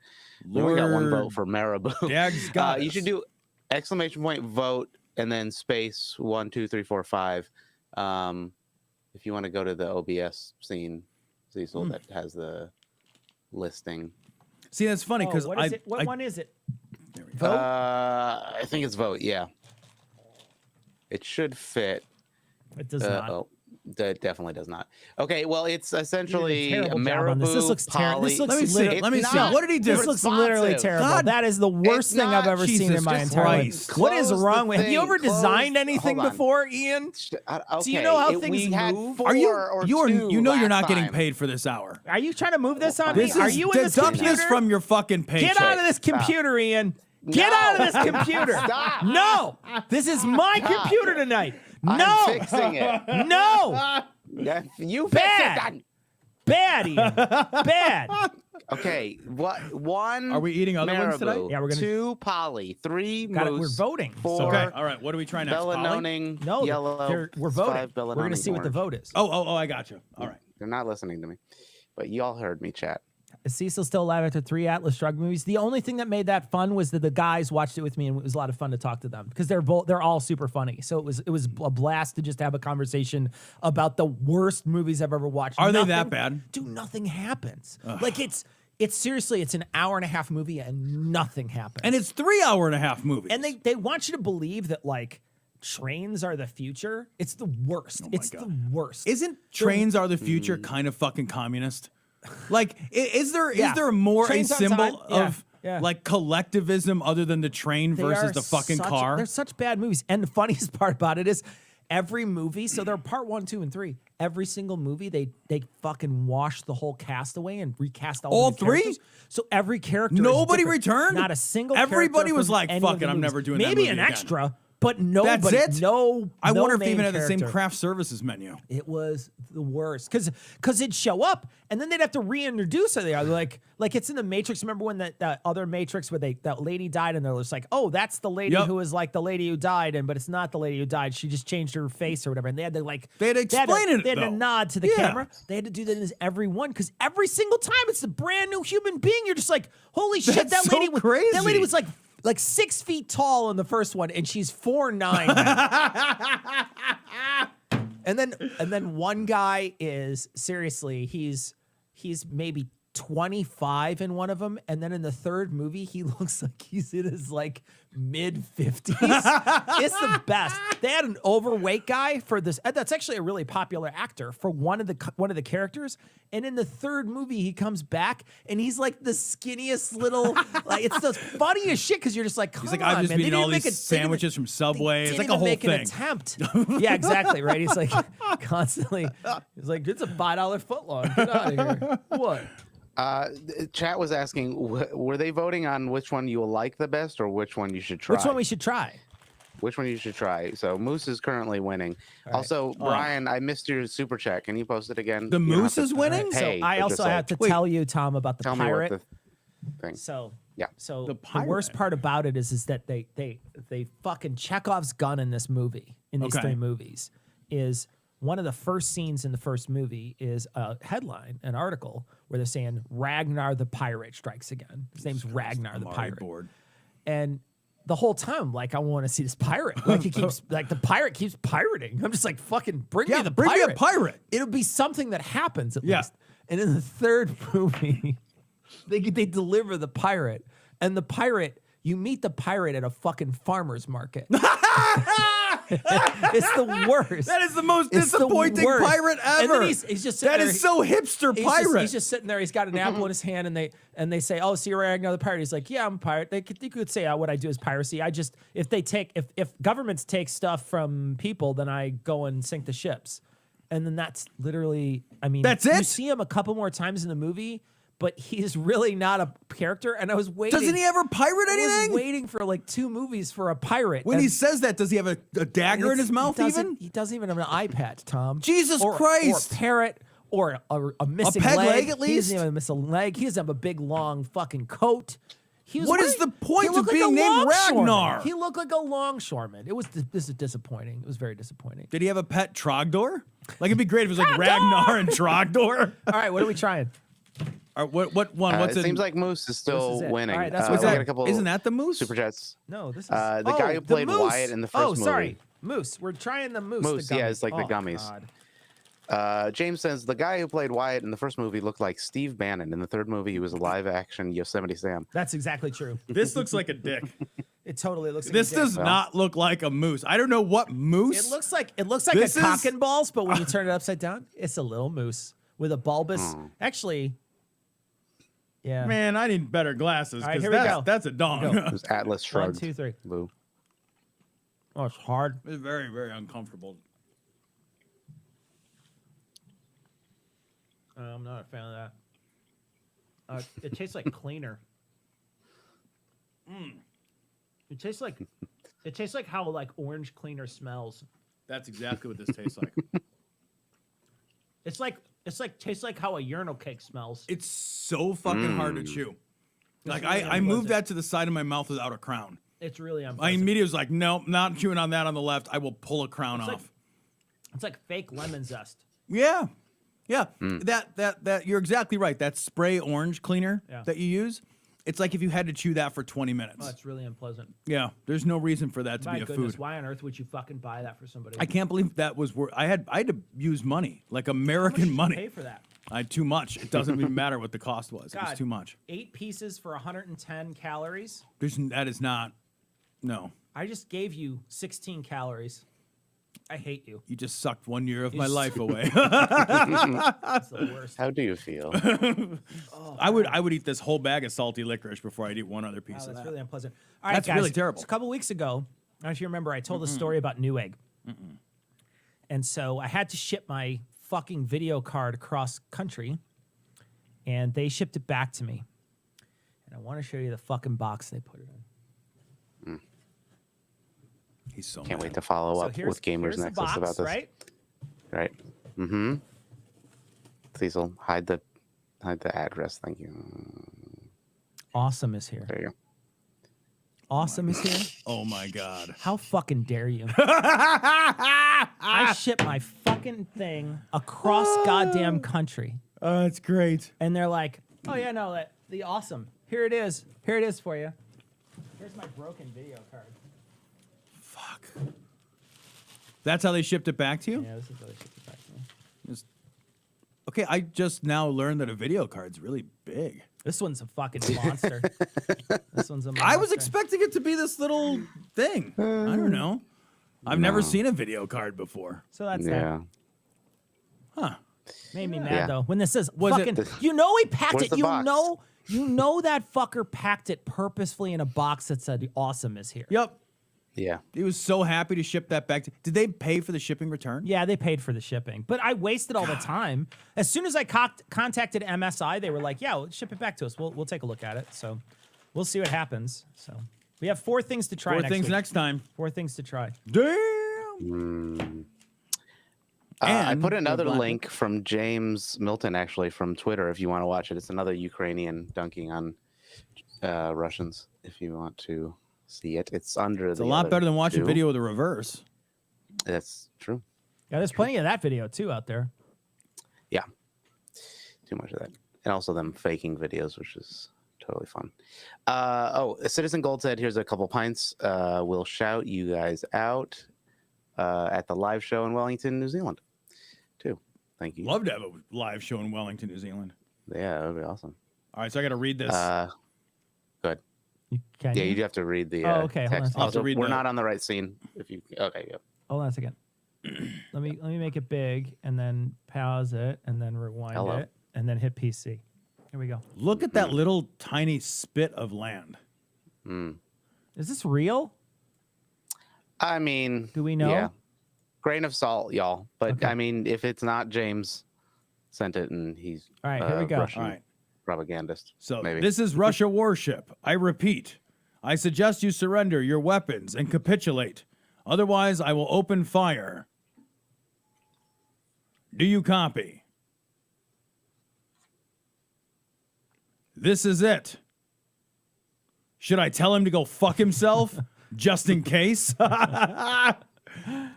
we only got one vote for Marabou. Dags got You should do ! vote and then space 1, 2, 3, 4, 5. If you want to go to the OBS scene, Cecil, that has the listing. See, that's funny because what is it? What one is it? Vote? I think it's vote. Yeah, it should fit. It does not. Oh, that definitely does not. Okay, well, it's essentially You did a terrible job on Marabou. this. This looks terrible. This looks Let me see. literally- Let me see. not What did he do? This looks literally responsive. terrible. God, that is the worst it's thing I've not- ever seen in Jesus my entire Christ. life. What is Close wrong the with? Have you thing. ever designed Close- anything hold on. before, Ian? Okay, Do you know how things we had move? 4 Are you or you are 2 you know you're last not getting time. paid for this hour? Are you trying to move this on me? This Are is you in this deduct computer? this from your fucking paycheck. Get out of this computer, Ian. Get No. out of this computer. Stop. No. This is my computer tonight. No. I'm fixing it. No. Yeah, you fix Bad. it then. Bad, Ian. Bad. Okay, what? 1. Are we eating other ones today? Marabou, Yeah, we're gonna- 2 poly, 3 Got it. We're moose, voting. 4 Okay. All right. What are we trying next? Polly? belanoning, No, yellow. we're voting. 5 We're going to belanoning see what the orange. vote is. Oh, I got you. All right. They're not listening to me, but y'all heard me, chat. Is Cecil still alive after 3 Atlas Shrugged movies? The only thing that made that fun was that the guys watched it with me, and it was a lot of fun to talk to them because they're all super funny. So it was a blast to just have a conversation about the worst movies I've ever watched. Are they that bad? Dude, nothing happens. Like it's seriously, it's an hour-and-a-half movie and nothing happens. And it's 3.5 hour movies. And they want you to believe that like trains are the future. It's the worst. It's the worst. Isn't trains are the future kind of fucking communist? Like, is there more Trains a on symbol time. Yeah. of Yeah. like collectivism other than the train They versus are the fucking such- car? They're such bad movies. And the funniest part about it is every movie, so they're part 1, 2, and 3. Every single movie, they fucking wash the whole cast away and recast all All the new 3? characters. So every character is Nobody different. returned? Not a single Everybody character was from like, any "Fuck of the it, I'm movies. never doing that Maybe movie an again." extra, but nobody. That's it? No, I no wonder if they main even had the same character. craft services menu. It was the worst because it'd show up and then they'd have to reintroduce her. They're like it's in the Matrix. Remember when that other Matrix where that lady died and they're just like, oh, that's the lady Yep. who was like the lady who died, but it's not the lady who died. She just changed her face or whatever. And they had to They had to explain it, They had to though. nod to the Yeah. camera. They had to do that in every one because every single time it's a brand new human being. You're just like, holy shit, That's that so lady was crazy. That lady was like 6 feet tall in the first one, and she's 4'9" now. And then one guy is seriously, he's maybe 25 in one of them, and then in the third movie he looks like he's in his like mid 50s. It's the best. They had an overweight guy for this. That's actually a really popular actor for one of the characters. And in the third movie, he comes back and he's like the skinniest little. Like it's the funniest shit because you're just like, come He's like, on, I've just man. been eating They all didn't these make a- they didn't- sandwiches from Subway. It's they like didn't a whole make thing. an attempt. Yeah, exactly. Right. He's like constantly. He's like, it's a $5 footlong. Get out of here. What? Chat was asking, were they voting on which one you like the best or which one you should try? Which one we should try? Which one you should try. So Moose is currently winning. right. Also, Brian, I missed your super chat. Can you post it again? The You don't Moose have is to winning? pay, So I but also just, like, have to Wait, tell you, Tom, about the tell me what pirate. the thing. So yeah. So The the worst pirate. part about it is that they fucking Chekhov's gun in this movie, in these Okay. 3 movies, is one of the first scenes in the first movie is a headline, an article where they're saying Ragnar the pirate strikes again. His name's Ragnar the I'm already pirate. bored. And the whole time, like, I want to see this pirate. Like, he keeps, like, the pirate keeps pirating. I'm just like, fucking bring me the bring pirate. me a pirate. It'll be something that happens at Yeah. least. And in the third movie, they deliver the pirate. And the pirate, you meet the pirate at a fucking farmer's market. It's the worst. That is the most It's the disappointing worst. pirate ever. And then he's just sitting that there. is so hipster pirate. He's just sitting there. He's got an apple in his hand, and they say, "Oh, so you're Ragnar the pirate." He's like, "Yeah, I'm a pirate." You could say what I do is piracy. I just if governments take stuff from people, then I go and sink the ships, and then that's literally. I mean, That's You it? see him a couple more times in the movie, but he's really not a character. And I was waiting. Doesn't he ever pirate I anything? was waiting for like 2 movies for a pirate. When and he says that, does he have a dagger in his mouth even? He doesn't even have an eye patch, Tom. Jesus or Christ. Or a parrot, or a missing peg leg. leg, at He doesn't least? even have a missing leg. He doesn't have a big, long fucking coat. What is the point he of looked like being a named longshoreman. Ragnar? He looked like a longshoreman. This is disappointing. It was very disappointing. Did he have a pet Trogdor? Like, it'd be great if it was like Trogdor! Ragnar and Trogdor. All right, what are we trying? Or what one? What's it in? seems like Moose is still Moose is it. winning. All right, that's we what's got that- a couple Isn't that the moose? super chats. No, this is The guy who played Moose. Wyatt in the first movie. Sorry, Moose. We're trying the Moose. Moose, the yeah, gummy. it's like the gummies. God. James says the guy who played Wyatt in the first movie looked like Steve Bannon. In the third movie, he was a live-action Yosemite Sam. That's exactly true. This looks like a dick. It totally looks. Like This a dick. does not look like a moose. I don't know what moose. It looks like This a cock is- and balls, but when you turn it upside down, it's a little moose with a bulbous. Actually, yeah. Man, I need better glasses All right, because here we go. that's a dong. Here we It was Atlas 1, Shrugged. 2, 3. Lou. Oh, it's hard. It's very, very uncomfortable. I'm not a fan of that. It tastes like cleaner. It tastes like how like orange cleaner smells. That's exactly what this tastes like. It's like tastes like how a urinal cake smells. It's so fucking hard to chew. Like really I moved unpleasant. that to the side of my mouth without a crown. It's really I unpleasant. immediately was like, nope, not chewing on that on the left. I will pull a crown It's off. like- It's like fake lemon zest. Yeah. Yeah. That you're exactly right. That spray orange cleaner Yeah. that you use, it's like if you had to chew that for 20 minutes. Oh, it's really unpleasant. Yeah. There's no reason for that to My be a goodness, food. why on earth would you fucking buy that for somebody? I can't believe that was worth. I had to use money, like How much American did you money. pay for that? I had too much. It doesn't even matter what the cost was. It God. was too much. 8 pieces for 110 calories. That is not. No. I just gave you 16 calories. I hate you. You just sucked 1 year of my s- life away. That's the worst. How do you feel? I would eat this whole bag of salty licorice before I'd eat one other piece Wow, of that's that. really unpleasant. All right, That's guys, really terrible. so a couple weeks ago, I don't know if you remember, I told a story about Newegg. And so I had to ship my fucking video card across country, and they shipped it back to me. And I want to show you the fucking box they put it in. He's so Can't mad. wait to follow So up here's- with Gamers here's the Nexus box, about this. right? Right. Mm-hmm. Please hide the address. Thank you. Awesome is here. There you go. Awesome is here. Oh my god. How fucking dare you? I ship my fucking thing across goddamn country. Oh, that's great. And they're like, oh, yeah, no, the awesome. Here it is. Here it is for you. Here's my broken video card. Fuck. That's how they shipped it back to you? Yeah, this is how they shipped it back to me. Okay, I just now learned that a video card's really big. This one's a fucking monster. This one's a monster. I was expecting it to be this little thing. I don't know. I've never seen a video card before. So that's Yeah. that. Huh. Made me mad, Yeah. though. When this says, Was it fucking, you know he packed Where's it. the You box? know that fucker packed it purposefully in a box that said awesome is here. Yep. Yeah. He was so happy to ship that back. Did they pay for the shipping return? Yeah, they paid for the shipping, but I wasted all the time. As soon as I contacted MSI, they were like, "Yeah, well, ship it back to us. We'll take a look at it." So we'll see what happens. So we have 4 things to try. 4 next things week. next time. 4 things to try. Damn. I And put we're another black- link from James Milton, actually, from Twitter, if you want to watch it. It's another Ukrainian dunking on Russians if you want to see it. It's under. It's a lot better than watching video of the reverse. That's true. Yeah, there's plenty of that video too out there. Yeah, too much of that, and also them faking videos, which is totally fun. Citizen Gold said, "Here's a couple pints. We'll shout you guys out at the live show in Wellington, New Zealand, too. Thank you. Love to have a live show in Wellington, New Zealand. Yeah, that would be awesome. All right, so I got to read this. Good. Can Yeah, you have to read the okay, text. I'll have to read we're the- not on the right scene. If you okay, yeah. Hold on a second. let me make it big and then pause it and then rewind it and then hit PC. Here we go. Look at that little tiny spit of land. Is this real? I mean, Do we know? Yeah, grain of salt, y'all. But Okay. I mean, if it's not James sent it and he's All right, here we go. Russian All right. propagandist. So maybe. this is Russia warship. I repeat, I suggest you surrender your weapons and capitulate. Otherwise, I will open fire. Do you copy? This is it. Should I tell him to go fuck himself? Just in case?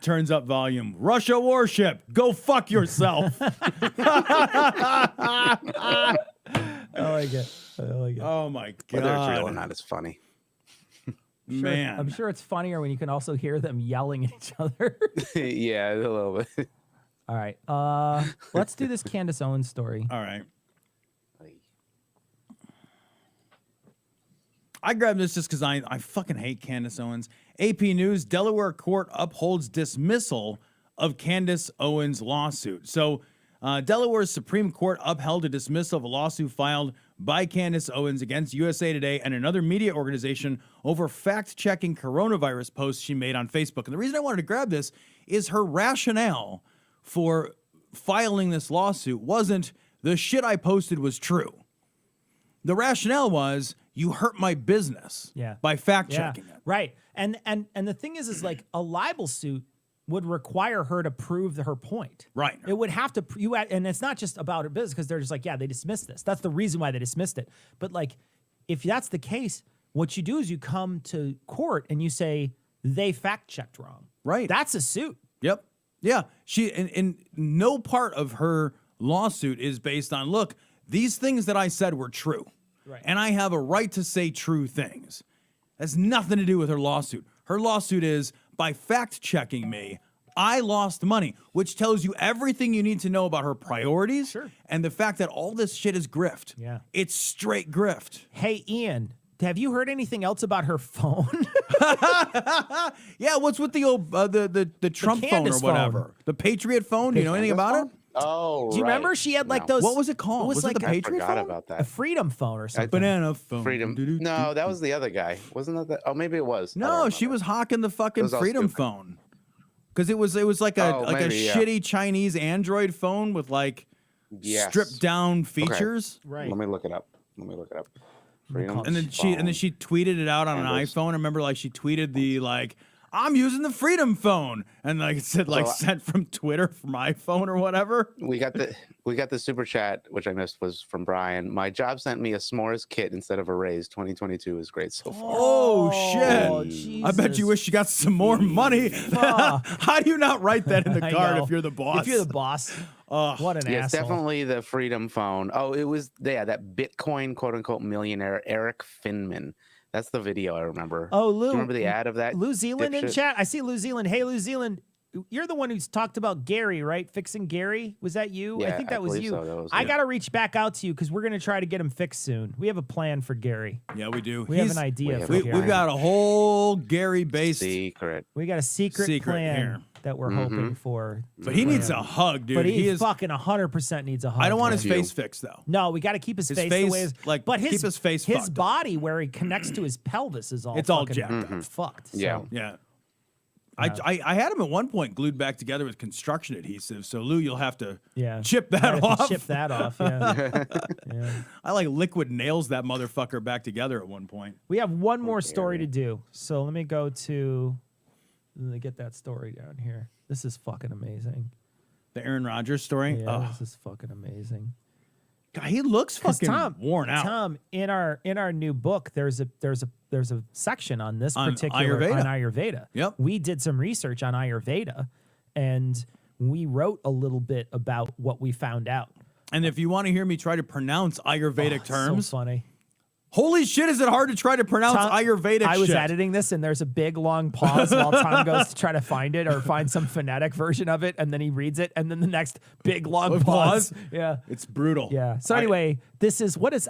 Turns up volume. Russia warship, go fuck yourself. I like it. Oh my God. Whether it's real or not, it's funny. Man. I'm sure it's funnier when you can also hear them yelling at each other. Yeah, a little bit. All right. Let's do this Candace Owens story. All right. I grabbed this just because I fucking hate Candace Owens. AP News, Delaware court upholds dismissal of Candace Owens' lawsuit. So Delaware's Supreme Court upheld a dismissal of a lawsuit filed by Candace Owens against USA Today and another media organization over fact-checking coronavirus posts she made on Facebook. And the reason I wanted to grab this is her rationale for filing this lawsuit wasn't the shit I posted was true. The rationale was you hurt my business by fact-checking it. Right. And the thing is like a libel suit would require her to prove her point. Right. It would have to, and it's not just about her business because they're just like, yeah, they dismissed this. That's the reason why they dismissed it. But like, if that's the case, what you do is you come to court and you say they fact-checked wrong. Right. That's a suit. Yep. Yeah. She and no part of her lawsuit is based on, look, these things that I said were true. Right. And I have a right to say true things. Has nothing to do with her lawsuit. Her lawsuit is by fact-checking me, I lost money, which tells you everything you need to know about her priorities and the fact that all this shit is grift. Yeah. It's straight grift. Hey, Ian, have you heard anything else about her phone? Yeah, what's with the old the Trump phone or Candace whatever? phone. The Patriot phone? Do you know anything about it? Oh, Do you remember she had like those? What was it called? Was Was like it the a- I Patriot forgot phone? about a that. freedom phone or something. Banana phone. Freedom. No, that was the other guy. Wasn't that? Oh, maybe it was. I don't No, she remember. was hawking the fucking It was all Freedom stupid. phone. Because it was like a maybe, yeah. shitty Chinese Android phone with like Yes. stripped down features. Right. Let me look it up. Freedom And then she tweeted it out on an Android. iPhone. I remember like she tweeted the like, I'm using the Freedom phone, and like it said like So, sent from Twitter from iPhone or whatever. We got the super chat, which I missed, was from Brian. My job sent me a s'mores kit instead of a raise. 2022 is great so far. Oh shit! I bet you wish you got some more money. How do you not write that in the I card know. if you're the boss? If you're the boss, what an Yeah, it's asshole. definitely the Freedom phone. Oh, it was that Bitcoin quote unquote millionaire Eric Finman. That's the video I remember. Oh, Do Lou. you remember the ad of that? Lou Zealand in dipshit? chat. I see Lou Zealand. Hey, Lou Zealand. You're the one who's talked about Gary, right? Fixing Gary. Was that you? I Yeah, think that was believe you. so. That was I me. got to reach back out to you because we're going to try to get him fixed soon. We have a plan for Gary. Yeah, we do. We have an idea have for a Gary. We've got a whole Gary based, Secret. We got a secret plan here. that we're hoping for. but he needs a hug, dude. But he is. fucking 100% needs a hug. I don't want his man. face fixed though. No, we got to keep his face the way it's like, but keep his face his fucked up. body where he connects to his pelvis is all It's all fucking jacked up. fucked. Yeah. So, Yeah. I had him at one point glued back together with construction adhesive. So Lou, you'll have to chip that Gotta off. Chip that off. Yeah. Yeah. I like liquid nails that motherfucker back together at one point. We have one more story to do. So let me get that story down here. This is fucking amazing. The Aaron Rodgers story. Yeah, Oh, this is fucking amazing. God, he looks fucking worn out. Tom, in our new book, there's a section on this particular Ayurveda. on Ayurveda. Yep. We did some research on Ayurveda, and we wrote a little bit about what we found out. And if you want to hear me try to pronounce Ayurvedic terms, so funny. Holy shit, is it hard to try to pronounce Ayurvedic shit? I was editing this, and there's a big, long pause while Tom goes to try to find it or find some phonetic version of it, and then he reads it, and then the next big, long pause. Yeah. It's brutal. Yeah. So anyway,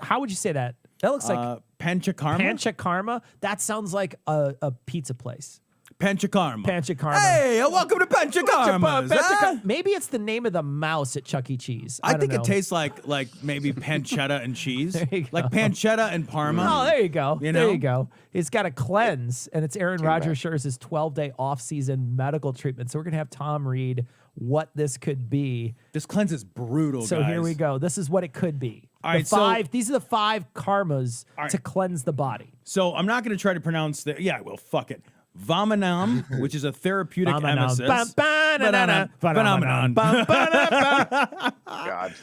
how would you say that? That looks like Panchakarma. Panchakarma. That sounds like a pizza place. Panchakarma. Panchakarma. Hey, welcome to Panchakarma. Maybe it's the name of the mouse at Chuck E. Cheese. I think it tastes like maybe pancetta and cheese. Like go. pancetta and parma. Oh, there you go. You know? There you go. It's got a cleanse, and it's Aaron Rodgers Scher's 12-day off-season medical treatment. So we're going to have Tom read what this could be. This cleanse is brutal, So guys. here we go. This is what it could be. All right, these are the 5 karmas to cleanse the body. So I'm not going to try to pronounce the. Yeah, well, fuck it. Vamanam, which is a therapeutic emesis. Phenomenon. God.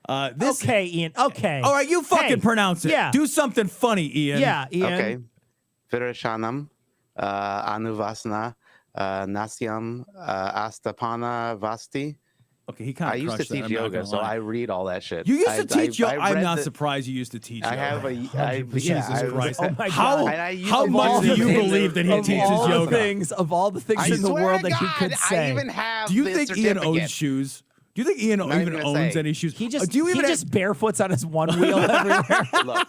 Okay, Ian. Okay. All right, you fucking pronounce it. Yeah. Do something funny, Ian. Yeah, Ian. Okay. Virashanam, Anuvasana, Nasyam, Astapana Vasti. Okay, he kind of I used to teach yoga, so I read all that shit. You used to teach yoga? I'm not the- surprised you used to teach yoga. I have a. Jesus Christ. Oh my How, God. And I used how to much do do you things believe that he Of teaches all the yoga? things, of all the things I in the swear world to that he God, could say. I even have Do you the think Ian certificate. owns shoes? Do you think Ian Not even even gonna owns say. any shoes? He just do you even just barefoots on his one wheel everywhere. Look,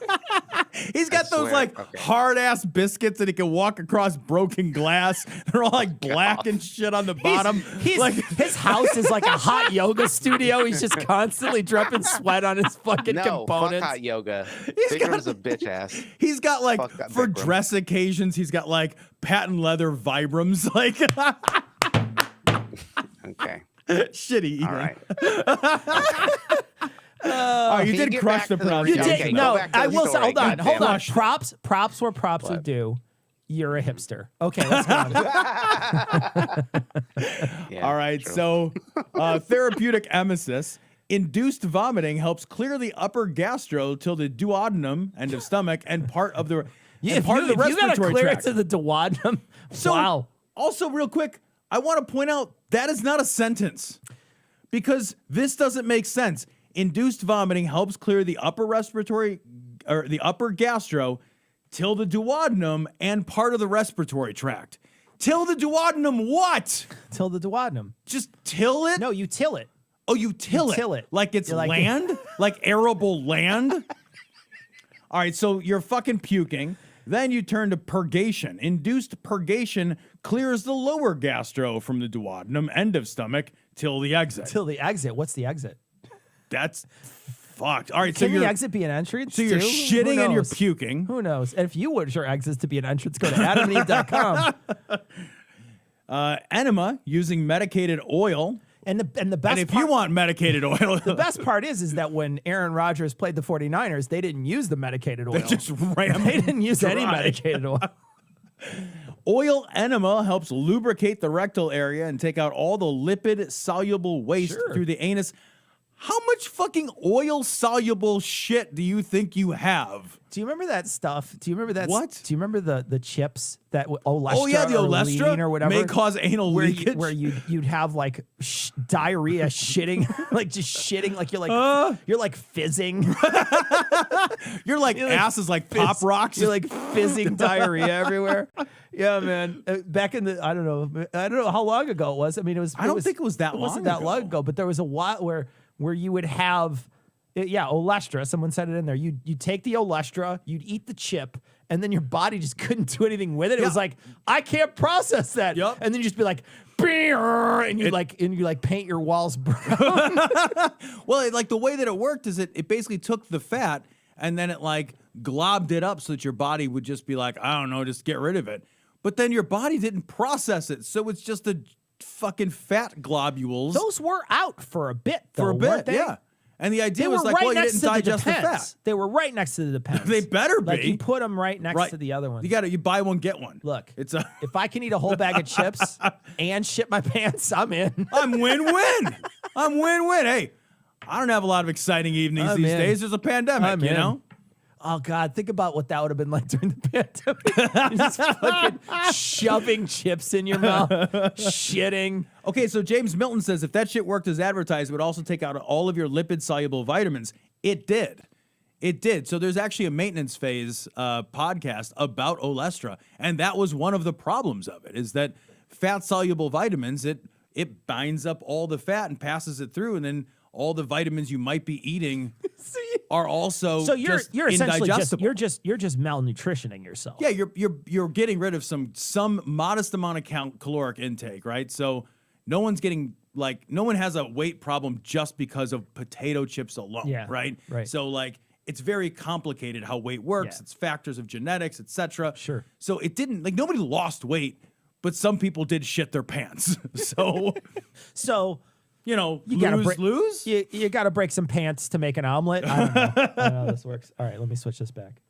He's got I those swear. like Okay. hard ass biscuits that he can walk across broken glass. They're all like black and shit on the bottom. He's, like his house is like a hot yoga studio. He's just constantly dripping sweat on his fucking no, components. fuck hot yoga. He's Bikram's a bitch ass. he's got like Fuck that for Bikram. dress occasions, he's got like patent leather Vibrams, like Okay. shitty. All right. Oh, you Can you did get crush back the to the pronunciation. real- did Okay, go no. back to I the will say. story. Hold on. God Hold damn on. it. Props where props are What? due. You're a hipster. Okay, let's go on. Yeah, All right, true. so therapeutic emesis. Induced vomiting helps clear the upper gastro till the duodenum, end of stomach, and part of the If part you, of the if you gotta respiratory clear tract. it to the duodenum, So, wow. Also, real quick, I want to point out that is not a sentence because this doesn't make sense. Induced vomiting helps clear the upper respiratory or the upper gastro till the duodenum and part of the respiratory tract. Till the duodenum, what? Till the duodenum. Just till it? No, you till it. Oh, you till it. till it. Like it's You're like- land? Like arable land? All right, so you're fucking puking. Then you turn to purgation. Induced purgation clears the lower gastro from the duodenum, end of stomach, till the exit. Till the exit. What's the exit? That's fucked. All right, so Can the you're exit be an entrance? so you're too? shitting Who and you're knows? puking. Who knows? And if you would your exits to be an entrance, go to adamandeve.com. Enema using medicated oil. And the And best if part, you want medicated oil, the best part is that when Aaron Rodgers played the 49ers, they didn't use the medicated oil. they just ram. They didn't use any dry. medicated oil. Oil enema helps lubricate the rectal area and take out all the lipid soluble waste Sure. through the anus. How much fucking oil soluble shit do you think you have? Do you remember that stuff? Do you remember that? What? Do you remember the chips that Olestra? Oh yeah, the or Olestra Lean or whatever may cause anal where leakage. you'd have like diarrhea, shitting, like just shitting, like you're like fizzing. Your like You're like ass is like pop rocks. You're like fizzing diarrhea everywhere. Yeah, man. Back in the I don't know how long ago it was. I mean, it was. I don't think it was that long wasn't that ago. long ago, but there was a while where you would have. Olestra. Someone said it in there. You'd take the Olestra, you'd eat the chip, and then your body just couldn't do anything with it. It was like, I can't process that. Yep. And then you just be like, "Brrr," and you paint your walls brown. Well, like the way that it worked is it basically took the fat and then it like globbed it up so that your body would just be like, I don't know, just get rid of it. But then your body didn't process it, so it's just a fucking fat globules Those were out for a bit, though, for a bit. weren't they? Yeah. And the idea They was were like, right well, you next didn't to the digest the Depends. fat. They were right next to the Depends. They better be. Like you put them right next to the other ones. You buy one, get one. Look, It's a if I can eat a whole bag of chips and shit my pants, I'm in. I'm win-win. I'm win-win. Hey, I don't have a lot of exciting evenings these in. days. There's a pandemic, you know? Oh, God, think about what that would have been like during the pandemic. You're just fucking shoving chips in your mouth, shitting. Okay, so James Milton says if that shit worked as advertised, it would also take out all of your lipid-soluble vitamins. It did. It did. So there's actually a maintenance phase podcast about Olestra, and that was one of the problems of it, is that fat-soluble vitamins, it binds up all the fat and passes it through, and then all the vitamins you might be eating are also you're essentially indigestible. you're just malnutritioning yourself. Yeah, you're getting rid of some modest amount of caloric intake, right? So no one has a weight problem just because of potato chips alone, right? Right. So like it's very complicated how weight works. Yeah. It's factors of genetics, etc. Sure. So it didn't nobody lost weight, but some people did shit their pants. So you know, lose. You got to break some pants to make an omelet. I don't know. I don't know how this works. All right, let me switch this back.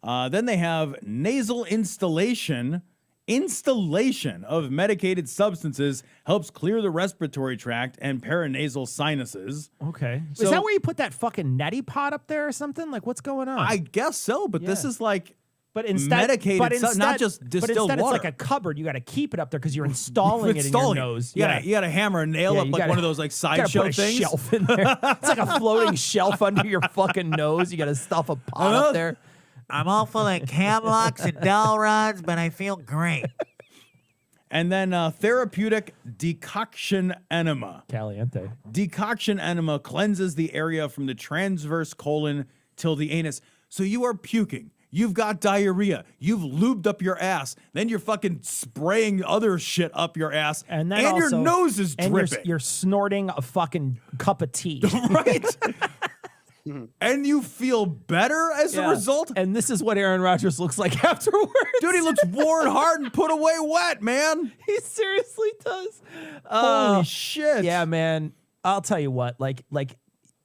Then they have nasal installation. Installation of medicated substances helps clear the respiratory tract and paranasal sinuses. Okay. So, is that where you put that fucking neti pot up there or something? Like, what's going on? I guess so, but this is like medicated, not just distilled water. water. It's like a cupboard. You got to keep it up there because you're installing it in your nose. You got to hammer a nail up like one of those like sideshow things. Put a shelf in there. It's like a floating shelf under your fucking nose. You got to stuff a pot up there. I'm all full of Camlocks and dowel rods, but I feel great. And then therapeutic decoction enema. Caliente. Decoction enema cleanses the area from the transverse colon till the anus. So you are puking. You've got diarrhea. You've lubed up your ass. Then you're fucking spraying other shit up your ass. And then your nose is dripping. You're snorting a fucking cup of tea. Right? And you feel better as a result? And this is what Aaron Rodgers looks like afterwards. Dude, he looks worn hard and put away wet, man. He seriously does. Holy shit. Yeah, man. I'll tell you what, like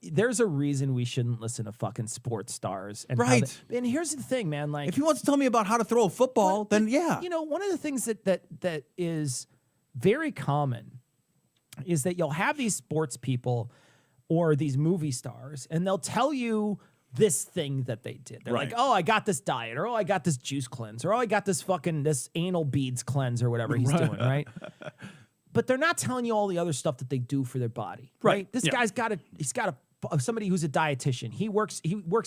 there's a reason we shouldn't listen to fucking sports stars. And and here's the thing, man. Like, if he wants to tell me about how to throw a football, then yeah. You know, one of the things that is very common is that you'll have these sports people or these movie stars, and they'll tell you this thing that they did. They're like, oh, I got this diet, or oh, I got this juice cleanse, or oh, I got this anal beads cleanse, or whatever he's doing, right? But they're not telling you all the other stuff that they do for their body, right? This guy's got somebody who's a dietitian. He works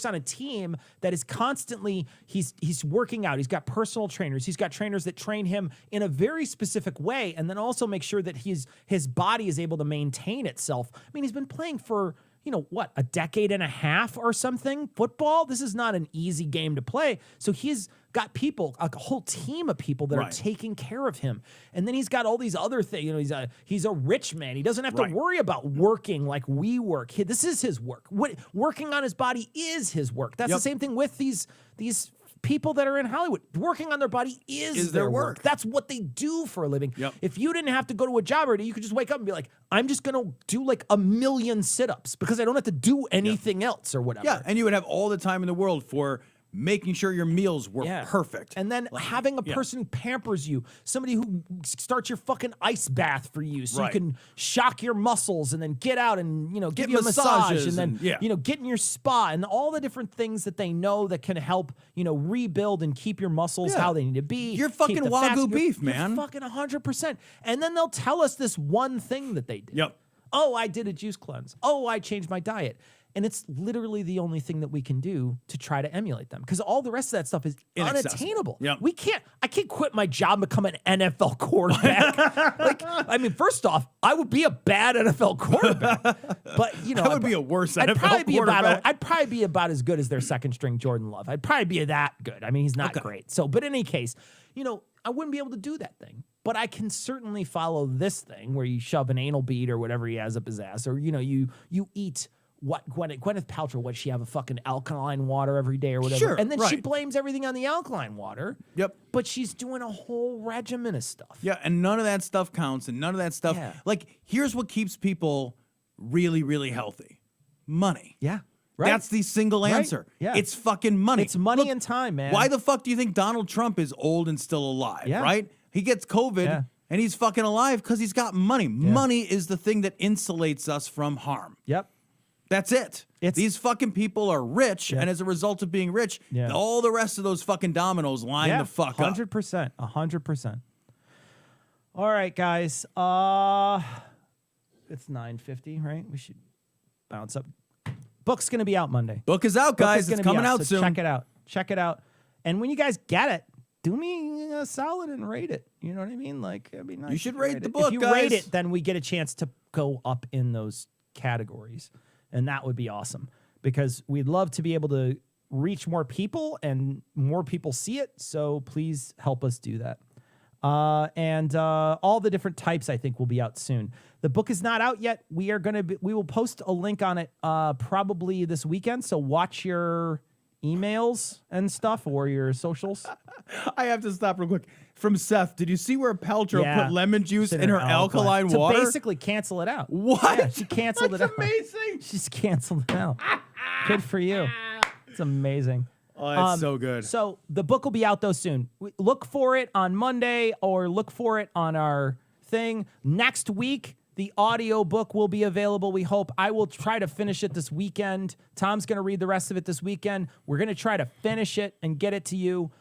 on a team that is constantly, he's working out. He's got personal trainers. He's got trainers that train him in a very specific way, and then also make sure that his body is able to maintain itself. I mean, he's been playing for, what, a decade and a half or something? Football? This is not an easy game to play. So he's got people, a whole team of people that are taking care of him. And then he's got all these other things. He's a rich man. He doesn't have to worry about working like we work. This is his work. Working on his body is his work. That's the same thing with these people that are in Hollywood. Working on their body is their work. That's what they do for a living. If you didn't have to go to a job every day, you could just wake up and be like, I'm just going to do like 1,000,000 sit-ups because I don't have to do anything else or whatever. Yeah, and you would have all the time in the world for making sure your meals were perfect. And then having a person who pampers you, somebody who starts your fucking ice bath for you so you can shock your muscles and then get out and, give you a massage and then, get in your spa and all the different things that they know that can help, rebuild and keep your muscles how they need to be. You're fucking Wagyu beef, man. You're fucking 100%. And then they'll tell us this one thing that they did. Yep. Oh, I did a juice cleanse. Oh, I changed my diet. And it's literally the only thing that we can do to try to emulate them. Because all the rest of that stuff is unattainable. Yep. I can't quit my job and become an NFL quarterback. First off, I would be a bad NFL quarterback. But, I would be a worse NFL quarterback. I'd probably be about as good as their second string Jordan Love. I'd probably be that good. I mean, he's not great. So, but in any case, I wouldn't be able to do that thing. But I can certainly follow this thing where you shove an anal bead or whatever he has up his ass. Or, you eat... What Gwyneth Paltrow, what she have a fucking alkaline water every day or whatever, sure, and then she blames everything on the alkaline water. Yep. But she's doing a whole regimen of stuff. Yeah, and none of that stuff counts, and none of that stuff. Yeah. Like, here's what keeps people really, really healthy: money. Yeah. Right. That's the single answer. Right. Yeah. It's fucking money. It's money. Look, and time, man. Why the fuck do you think Donald Trump is old and still alive? Yeah. Right? He gets COVID. Yeah. And he's fucking alive because he's got money. Yeah. Money is the thing that insulates us from harm. Yep. That's it. These fucking people are rich, and as a result of being rich, all the rest of those fucking dominoes line the fuck up. 100%. 100%. All right, guys. It's 9:50, right? We should bounce up. Book's going to be out Monday. Book is out, guys. It's coming out soon. Check it out. Check it out. And when you guys get it, do me a solid and rate it. You know what I mean? Like, it'd be nice. You should rate the book, If you guys. rate it, then we get a chance to go up in those categories. And that would be awesome because we'd love to be able to reach more people and more people see it. So please help us do that. And all the different types I think will be out soon. The book is not out yet. We will post a link on it probably this weekend. So watch your emails and stuff or your socials. I have to stop real quick. From Seth, did you see where Paltrow put lemon juice in her alkaline water? To basically cancel it out. What? Yeah, she canceled it out. That's amazing. She's canceled it out. Good for you. It's amazing. Oh, that's so good. So the book will be out though soon. Look for it on Monday or look for it on our thing. Next week, the audio book will be available, we hope. I will try to finish it this weekend. Tom's going to read the rest of it this weekend. We're going to try to finish it and get it to you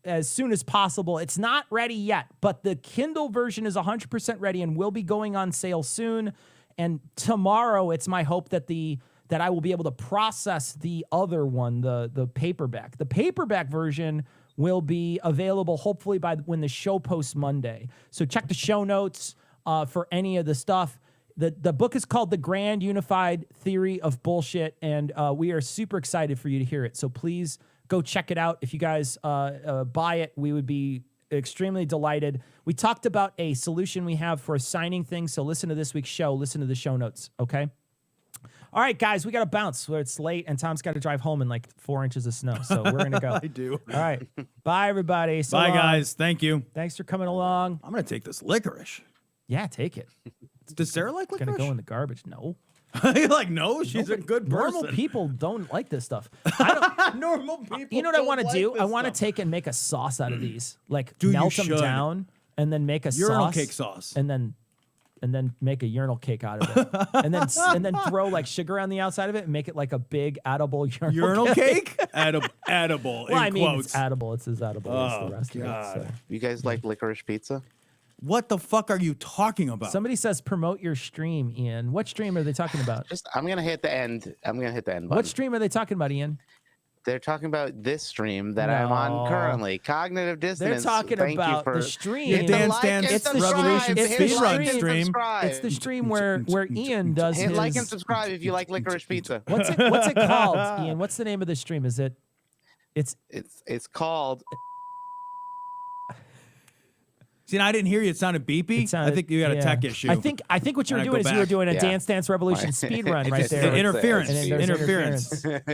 as soon as possible. It's not ready yet, but the Kindle version is 100% ready and will be going on sale soon. And tomorrow, it's my hope that I will be able to process the other one, the paperback. The paperback version will be available hopefully by when the show posts Monday. So check the show notes for any of the stuff. The book is called The Grand Unified Theory of Bullshit, and we are super excited for you to hear it. So please go check it out. If you guys buy it, we would be extremely delighted. We talked about a solution we have for assigning things, so listen to this week's show. Listen to the show notes, okay? All right, guys, we got to bounce. It's late, and Tom's got to drive home in like 4 inches of snow, so we're going to go. I do. All right. Bye, everybody. So bye, long. guys. Thank you. Thanks for coming along. I'm going to take this licorice. Yeah, take it. Does Sarah like licorice? It's going to go in the garbage. No. You're like, no, she's a good person. Normal people don't like this stuff. Normal people. You know what I want to like do? this I want to stuff. take and make a sauce out of these. Like Dude, melt you them should. down and then make a Urinal sauce. cake sauce. And then make a urinal cake out of it. and then throw like sugar on the outside of it and make it like a big edible urinal cake? Edible. Well, in quotes. It's edible. It's as edible as the rest God. of it. So. You guys like licorice pizza? What the fuck are you talking about? Somebody says promote your stream, Ian. What stream are they talking about? I'm gonna hit the end. I'm gonna hit the end button. What stream are they talking about, Ian? They're talking about this stream that I'm on currently. Cognitive dissonance. They're talking Thank about you for the stream. Your Dance like Dance and It's the Revolution stream. It's the speedrun stream. stream. It's the stream where Ian does Hit his... like and subscribe if you like licorice pizza. What's it called, Ian? What's the name of the stream? Is it... It's called... See, I didn't hear you. It sounded beepy. I think you got a tech issue. I think what you were doing is you were doing a Dance Dance Revolution speed run right there. Interference. And then there's Interference. Interference.